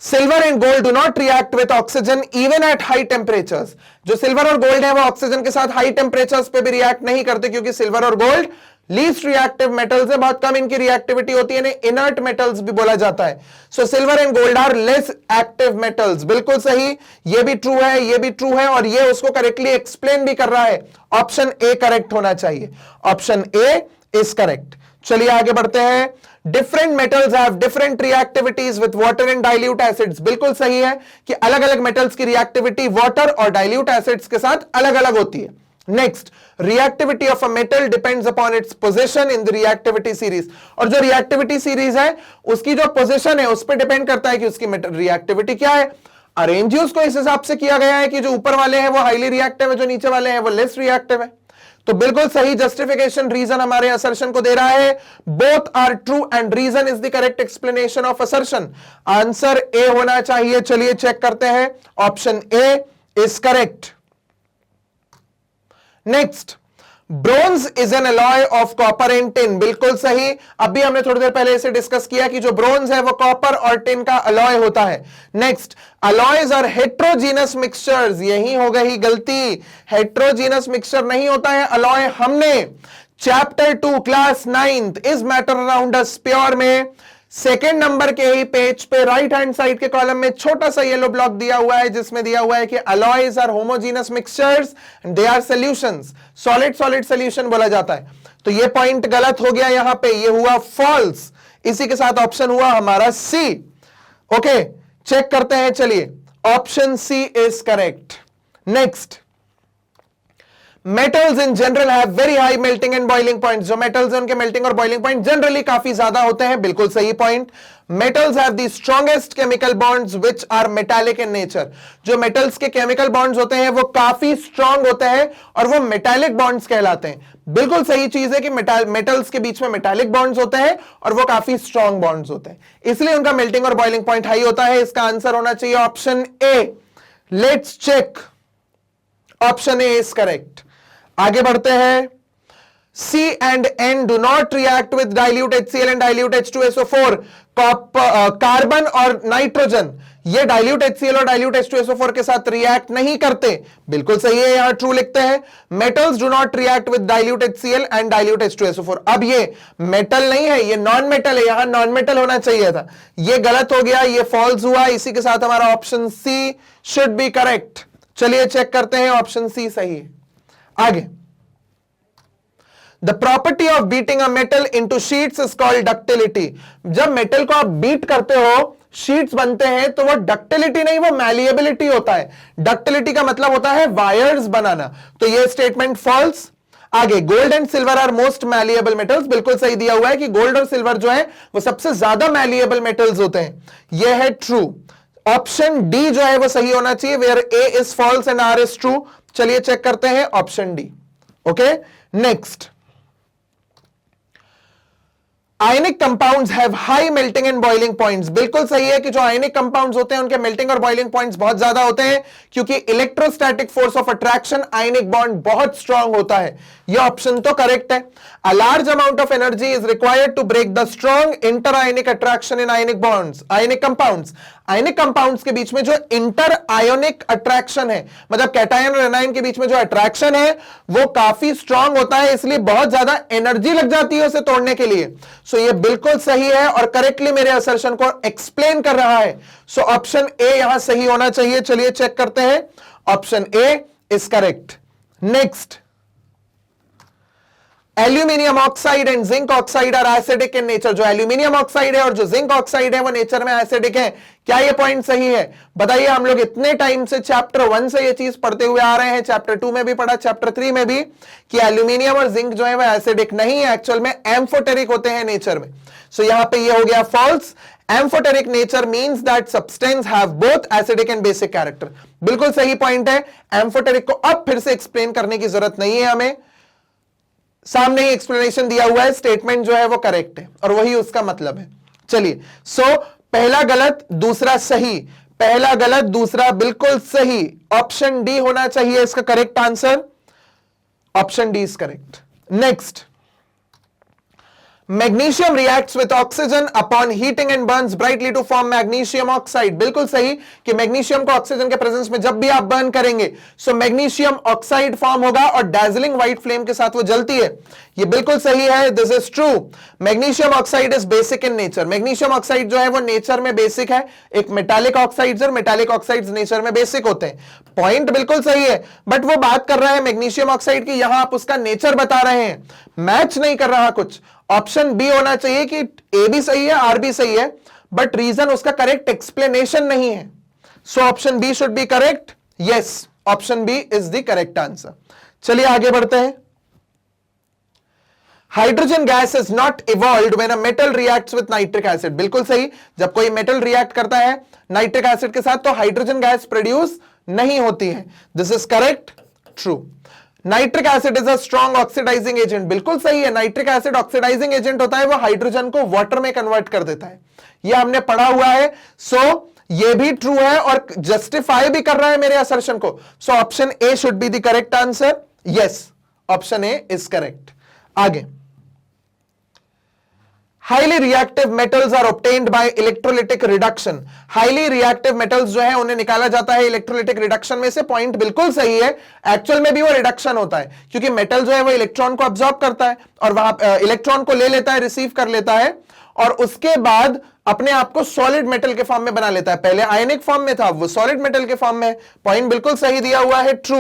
[SPEAKER 1] silver and gold do not react with oxygen even at high temperatures. जो सिल्वर और गोल्ड है वो ऑक्सीजन के साथ हाई टेम्परेचर्स पे भी रिएक्ट नहीं करते क्योंकि सिल्वर और गोल्ड लीस्ट रिएक्टिव मेटल्स है, बहुत कम इनकी रिएक्टिविटी होती है, इनर्ट मेटल्स भी बोला जाता है। So silver and gold are less active metals. बिल्कुल सही, ये भी ट्रू है, ये भी ट्रू है और ये उसको करेक्टली एक्सप्लेन भी कर रहा है। ऑप्शन ए करेक्ट होना चाहिए, ऑप्शन ए इज करेक्ट। चलिए आगे बढ़ते हैं। Different metals have different reactivities with water and dilute acids. बिल्कुल सही है कि अलग अलग मेटल्स की रिएक्टिविटी वाटर और डाइल्यूट एसिड्स के साथ अलग अलग होती है। Next, reactivity of a metal depends upon its position in the reactivity series. और जो रिएक्टिविटी सीरीज है उसकी जो पोजीशन है उस पर डिपेंड करता है कि उसकी मेटल रिएक्टिविटी क्या है। अरेंज उसको इस हिसाब से किया गया है कि जो ऊपर वाले हैं वो हाईली रिएक्टिव है, जो नीचे वाले हैं वो लेस रिएक्टिव है। तो बिल्कुल सही जस्टिफिकेशन रीजन हमारे असर्शन को दे रहा है। Both are true and reason is the correct explanation of assertion. Answer A होना चाहिए। चलिए चेक करते हैं, option A is correct. Next, bronze is an alloy of copper and tin. बिल्कुल सही, अभी हमने थोड़ी देर पहले इसे डिस्कस किया कि जो ब्रोंज है वो कॉपर और टिन का अलॉय होता है। Next, alloys are heterogeneous mixtures. यही हो गई गलती, हेट्रोजीनस मिक्सचर नहीं होता है अलॉय। हमने chapter 2 class 9th is matter around us pure में सेकेंड नंबर के ही पेज पे राइट हैंड साइड के कॉलम में छोटा सा येलो ब्लॉक दिया हुआ है जिसमें दिया हुआ है कि alloys are homogeneous mixtures and they are solutions. Solid solid solution बोला जाता है। तो ये पॉइंट गलत हो गया, यहां पे ये हुआ फॉल्स। इसी के साथ ऑप्शन हुआ हमारा सी। ओके, चेक करते हैं। चलिए, option C is correct. Next, metals in general have very high melting and boiling points. जो मेटल्स हैं उनके मेल्टिंग और बॉइलिंग पॉइंट जनरली काफी ज्यादा होते हैं। बिल्कुल सही point. Metals have the strongest chemical bonds which are metallic in nature. जो मेटल्स के केमिकल बॉन्ड्स होते हैं वो काफी स्ट्रॉन्ग होते हैं और वो मेटालिक बॉन्ड्स कहलाते हैं। बिल्कुल सही चीज है कि मेटल्स के बीच में मेटालिक बॉन्ड्स होते हैं और वो काफी स्ट्रॉन्ग बॉन्ड्स होते हैं, इसलिए उनका मेल्टिंग और बॉइलिंग पॉइंट हाई होता है। इसका आंसर होना चाहिए option A. Let's check, option A is correct. आगे बढ़ते हैं। C and N do not react with dilute HCl and dilute H2SO4. Carbon और नाइट्रोजन ये डाइल्यूट HCl और डाइल्यूट H2SO4 के साथ रिएक्ट नहीं करते, बिल्कुल सही है, यहां ट्रू लिखते हैं। Metals do not react with dilute HCl and dilute H2SO4। अब ये मेटल नहीं है, ये नॉन मेटल है, यहां नॉन मेटल होना चाहिए था, ये गलत हो गया, ये फॉल्स हुआ। इसी के साथ हमारा option C should be correct. चलिए चेक करते हैं, ऑप्शन सी सही है। आगे, the property of beating a metal into sheets is called ductility. जब मेटल को आप बीट करते हो, शीट्स बनते हैं, तो वो डक्टिलिटी नहीं, वो मैलिएबिलिटी होता है। डक्टिलिटी का मतलब होता है वायर्स बनाना, तो ये स्टेटमेंट फॉल्स। आगे, gold and silver are most malleable metals, बिल्कुल सही दिया हुआ है कि गोल्ड और सिल्वर जो है वो सबसे ज्यादा मैलिएबल मेटल्स होते हैं, ये है ट्रू। ऑप्शन डी जो है वो सही होना चाहिए, where A is false and R is true. चलिए चेक करते हैं, option D. Okay, next, ionic compounds have high melting and boiling points. बिल्कुल सही है कि जो आयनिक कंपाउंड्स होते हैं उनके मेल्टिंग और बॉइलिंग पॉइंट्स बहुत ज्यादा होते हैं, क्योंकि electrostatic force of attraction ionic bond बहुत स्ट्रांग होता है। यह ऑप्शन तो करेक्ट है। A large amount of energy is required to break the strong inter ionic attraction in ionic bonds. Ionic compounds, ionic compounds के बीच में जो इंटर आयोनिक अट्रैक्शन है, मतलब कैटायन और एनायन के बीच में जो अट्रैक्शन है वो काफी स्ट्रांग होता है, इसलिए बहुत ज्यादा एनर्जी लग जाती है उसे तोड़ने के लिए। सो ये बिल्कुल सही है और करेक्टली मेरे असर्शन को एक्सप्लेन कर रहा है। सो ऑप्शन ए यहां सही होना चाहिए। चलिए चेक करते हैं, option A is correct. Next, aluminium oxide and zinc oxide are acidic in nature. जो एल्यूमिनियम ऑक्साइड है और जो जिंक ऑक्साइड है वो नेचर में एसिडिक है। क्या ये पॉइंट सही है? बताइए। हम लोग इतने टाइम से चैप्टर 1 से ये चीज पढ़ते हुए आ रहे हैं, चैप्टर 2 में भी पढ़ा, चैप्टर 3 में भी, कि एल्यूमिनियम और जिंक जो है वो एसिडिक नहीं है, एक्चुअल में एम्फोटेरिक होते हैं नेचर में। सो यहां पे ये हो गया false. Amphoteric nature means that substance have both acidic and basic character. बिल्कुल सही पॉइंट है। एम्फोटेरिक को अब फिर से एक्सप्लेन करने की जरूरत नहीं है हमें, सामने ही एक्सप्लेनेशन दिया हुआ है, स्टेटमेंट जो है वो करेक्ट है और वही उसका मतलब है। चलिए, सो पहला गलत दूसरा सही, पहला गलत दूसरा बिल्कुल सही। ऑप्शन डी होना चाहिए इसका correct answer. Option D is correct. Next, magnesium reacts with oxygen upon heating and burns brightly to form magnesium oxide. बिल्कुल सही कि मैग्नीशियम को ऑक्सीजन के प्रेजेंस में जब भी आप बर्न करेंगे सो मैग्नीशियम ऑक्साइड फॉर्म होगा और डैजलिंग व्हाइट फ्लेम के साथ वो जलती है। ये बिल्कुल सही है, this is true. Magnesium oxide is basic in nature. Magnesium oxide जो है वो नेचर में बेसिक है। एक मेटालिक ऑक्साइड्स और मेटालिक ऑक्साइड्स नेचर में बेसिक होते हैं। पॉइंट बिल्कुल सही है, बट वो बात कर रहा है मैग्नीशियम ऑक्साइड की, यहां आप उसका नेचर बता रहे हैं, मैच नहीं कर रहा कुछ। ऑप्शन बी होना चाहिए कि ए भी सही है, आर भी सही है, बट रीजन उसका करेक्ट एक्सप्लेनेशन नहीं है। So option B should be correct. Yes, option B is the correct answer. चलिए आगे बढ़ते हैं। Hydrogen gas is not evolved when a metal reacts with nitric acid. बिल्कुल सही, जब कोई मेटल रिएक्ट करता है नाइट्रिक एसिड के साथ तो हाइड्रोजन गैस प्रोड्यूस नहीं होती है। This is correct, true. Nitric acid is a strong oxidising agent. बिल्कुल सही है, नाइट्रिक एसिड ऑक्सीडाइजिंग एजेंट होता है, वो हाइड्रोजन को वाटर में कन्वर्ट कर देता है, ये हमने पढ़ा हुआ है। सो ये भी ट्रू है और जस्टिफाई भी कर रहा है मेरे असर्शन को। So option A should be the correct answer. Yes, option A is correct. आगे, highly reactive metals are obtained by electrolytic reduction. Highly reactive metals जो है उन्हें निकाला जाता है इलेक्ट्रोलिटिक रिडक्शन में से। पॉइंट बिल्कुल सही है, एक्चुअल में भी वो रिडक्शन होता है, क्योंकि मेटल जो है वो इलेक्ट्रॉन को अब्सॉर्ब करता है और वहां इलेक्ट्रॉन को ले लेता है, रिसीव कर लेता है और उसके बाद अपने आप को सॉलिड मेटल के फॉर्म में बना लेता है। पहले आयनिक फॉर्म में था, वो सॉलिड मेटल के फॉर्म में। पॉइंट बिल्कुल सही दिया हुआ है, true.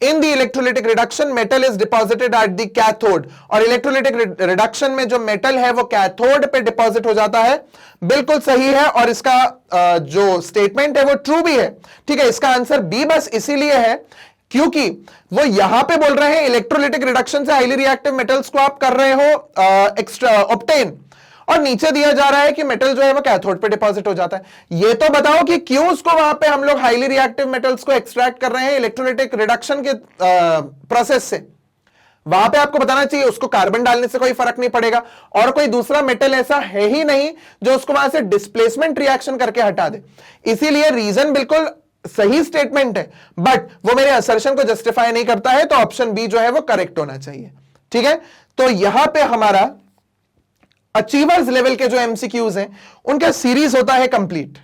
[SPEAKER 1] In the electrolytic reduction metal is deposited at the cathode. और इलेक्ट्रोलिटिक रिडक्शन में जो मेटल है वो कैथोड पे डिपॉजिट हो जाता है। बिल्कुल सही है और इसका जो स्टेटमेंट है वो ट्रू भी है। ठीक है, इसका आंसर बी बस इसीलिए है क्योंकि वो यहां पे बोल रहे हैं इलेक्ट्रोलिटिक रिडक्शन से हाईली रिएक्टिव मेटल्स को आप कर रहे हो एक्स्ट्रा ऑब्टेन, और नीचे दिया जा रहा है कि मेटल जो है वो कैथोड पे डिपॉजिट हो जाता है। ये तो बताओ कि क्यों उसको वहां पे हम लोग हाईली रिएक्टिव मेटल्स को एक्सट्रैक्ट कर रहे हैं इलेक्ट्रोलिटिक रिडक्शन के प्रोसेस से। वहां पे आपको बताना चाहिए उसको कार्बन डालने से कोई फर्क नहीं पड़ेगा और कोई दूसरा मेटल ऐसा है ही नहीं जो उसको वहां से डिस्प्लेसमेंट रिएक्शन करके हटा दे। इसीलिए रीजन बिल्कुल सही स्टेटमेंट है, बट वो मेरे असर्शन को जस्टिफाई नहीं करता है, तो ऑप्शन बी जो है वो करेक्ट होना चाहिए। ठीक है, तो यहां पे हमारा अचीवर्स लेवल के जो एमसीक्यूज हैं उनका सीरीज होता है कंप्लीट।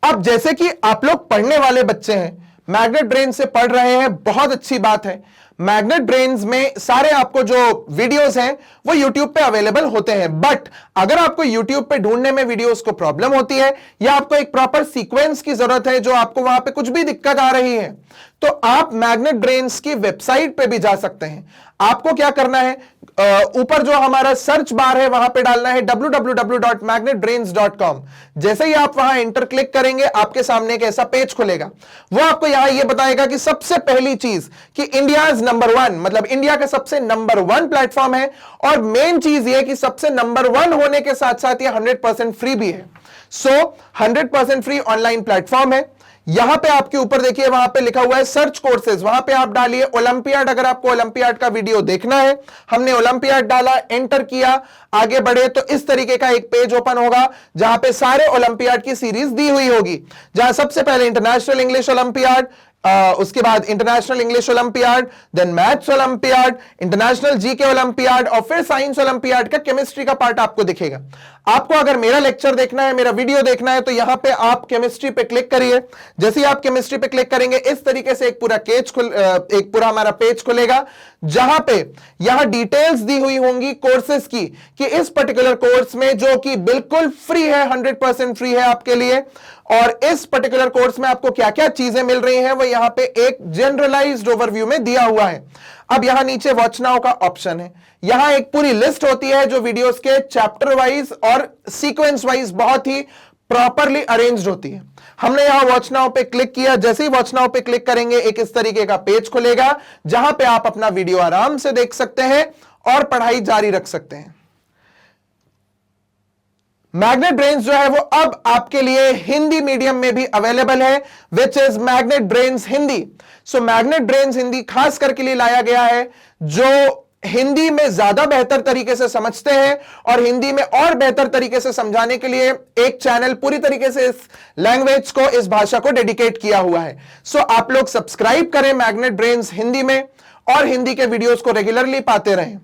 [SPEAKER 1] अब जैसे कि आप लोग पढ़ने वाले बच्चे हैं, मैग्नेट ब्रेन से पढ़ रहे हैं, बहुत अच्छी बात है। मैग्नेट ब्रेन्स में सारे आपको जो वीडियोस हैं वो YouTube पे अवेलेबल होते हैं, बट अगर आपको YouTube पे ढूंढने में वीडियोस को प्रॉब्लम होती है या आपको एक प्रॉपर सीक्वेंस की जरूरत है, जो आपको वहां पे कुछ भी दिक्कत आ रही है, तो आप मैग्नेट ब्रेन्स की वेबसाइट पे भी जा सकते हैं। आपको क्या करना है, ऊपर जो हमारा सर्च बार है वहां पे डालना है www.magnetbrains.com। जैसे ही आप वहां एंटर क्लिक करेंगे, आपके सामने एक ऐसा पेज खुलेगा। वो आपको यहां ये बताएगा कि सबसे पहली चीज कि इंडियाज नंबर 1, मतलब इंडिया का सबसे नंबर 1 प्लेटफॉर्म है, और मेन चीज ये कि सबसे नंबर 1 होने के साथ साथ ये 100% फ्री भी है। सो 100% फ्री ऑनलाइन प्लेटफॉर्म है। यहां पे आपके ऊपर देखिए, वहां पे लिखा हुआ है सर्च कोर्सेज, वहां पे आप डालिए ओलंपियाड। अगर आपको ओलंपियाड का वीडियो देखना है, हमने ओलंपियाड डाला, एंटर किया, आगे बढ़े तो इस तरीके का एक पेज ओपन होगा जहां पे सारे ओलंपियाड की सीरीज दी हुई होगी, जहां सबसे पहले इंटरनेशनल इंग्लिश ओलंपियाड, उसके बाद international English olympiad, then maths olympiad, international GK olympiad, और फिर साइंस ओलंपियाड का केमिस्ट्री का पार्ट आपको दिखेगा। आपको अगर मेरा लेक्चर देखना है, मेरा वीडियो देखना है, तो यहां पे आप केमिस्ट्री पे क्लिक करिए। जैसे ही आप केमिस्ट्री पे क्लिक करेंगे, इस तरीके से एक पूरा हमारा पेज खुलेगा, जहां पे यहां डिटेल्स दी हुई होंगी कोर्सेज की, कि इस पर्टिकुलर कोर्स में, जो कि बिल्कुल फ्री है, 100% फ्री है आपके लिए, और इस पर्टिकुलर कोर्स में आपको क्या क्या चीजें मिल रही हैं, वो यहां पे एक जनरलाइज्ड ओवरव्यू में दिया हुआ है। अब यहां नीचे वॉच नाउ का ऑप्शन है, यहां एक पूरी लिस्ट होती है जो वीडियोस के चैप्टर वाइज और सीक्वेंस वाइज बहुत ही प्रॉपरली अरेंज्ड होती है। हमने यहां वॉच नाउ पे क्लिक किया, जैसे ही वॉच नाउ पे क्लिक करेंगे, एक इस तरीके का पेज खुलेगा, जहां पे आप अपना वीडियो आराम से देख सकते हैं और पढ़ाई जारी रख सकते हैं। मैग्नेट ब्रेन्स जो है वो अब आपके लिए हिंदी मीडियम में भी अवेलेबल है, which is magnet brains Hindi. So magnet brains Hindi खास करके लिए लाया गया है जो हिंदी में ज्यादा बेहतर तरीके से समझते हैं, और हिंदी में और बेहतर तरीके से समझाने के लिए एक चैनल पूरी तरीके से इस लैंग्वेज को, इस भाषा को डेडिकेट किया हुआ है। सो आप लोग सब्सक्राइब करें मैग्नेट ब्रेन्स हिंदी में, और हिंदी के वीडियोस को रेगुलरली पाते रहें।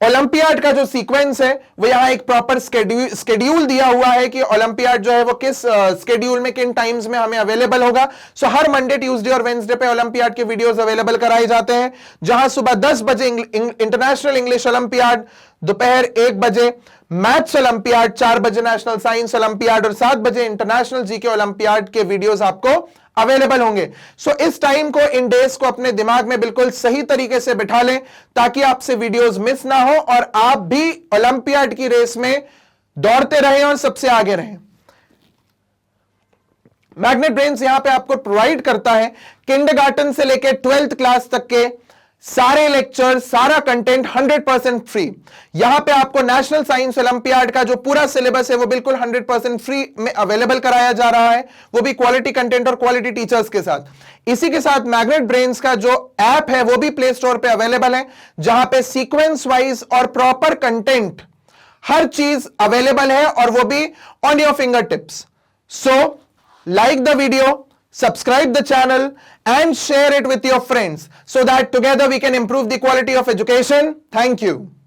[SPEAKER 1] ओलंपियाड का जो सीक्वेंस है वो यहां एक प्रॉपर स्केड्यूल दिया हुआ है कि ओलंपियाड जो है वो किस स्केड्यूल में, किन टाइम्स में हमें अवेलेबल होगा। सो हर मंडे, ट्यूसडे और वेंसडे पे ओलंपियाड के वीडियोस अवेलेबल कराए जाते हैं, जहां सुबह 10 बजे इंटरनेशनल इंग्लिश ओलंपियाड, दोपहर 1 बजे मैथ्स ओलंपियाड, 4 बजे नेशनल साइंस ओलंपियाड, और 7 बजे इंटरनेशनल जीके ओलंपियाड के वीडियोस आपको अवेलेबल होंगे। सो इस टाइम को, इन डेज को अपने दिमाग में बिल्कुल सही तरीके से बिठा लें, ताकि आपसे वीडियोस मिस ना हो और आप भी ओलंपियाड की रेस में दौड़ते रहें और सबसे आगे रहें। मैग्नेट ब्रेन्स यहां पे आपको प्रोवाइड करता है किंडरगार्टन से लेकर 12th क्लास तक के सारे लेक्चर, सारा कंटेंट 100% फ्री। यहां पे आपको नेशनल साइंस ओलंपियाड का जो पूरा सिलेबस है वो बिल्कुल 100% फ्री में अवेलेबल कराया जा रहा है, वो भी क्वालिटी कंटेंट और क्वालिटी टीचर्स के साथ। इसी के साथ मैग्नेट ब्रेन्स का जो ऐप है वो भी प्ले स्टोर पे अवेलेबल है, जहां पे सीक्वेंस वाइज और प्रॉपर कंटेंट हर चीज अवेलेबल है, और वो भी on your finger tips. So like the video, subscribe the channel and share it with your friends so that together we can improve the quality of education. Thank you.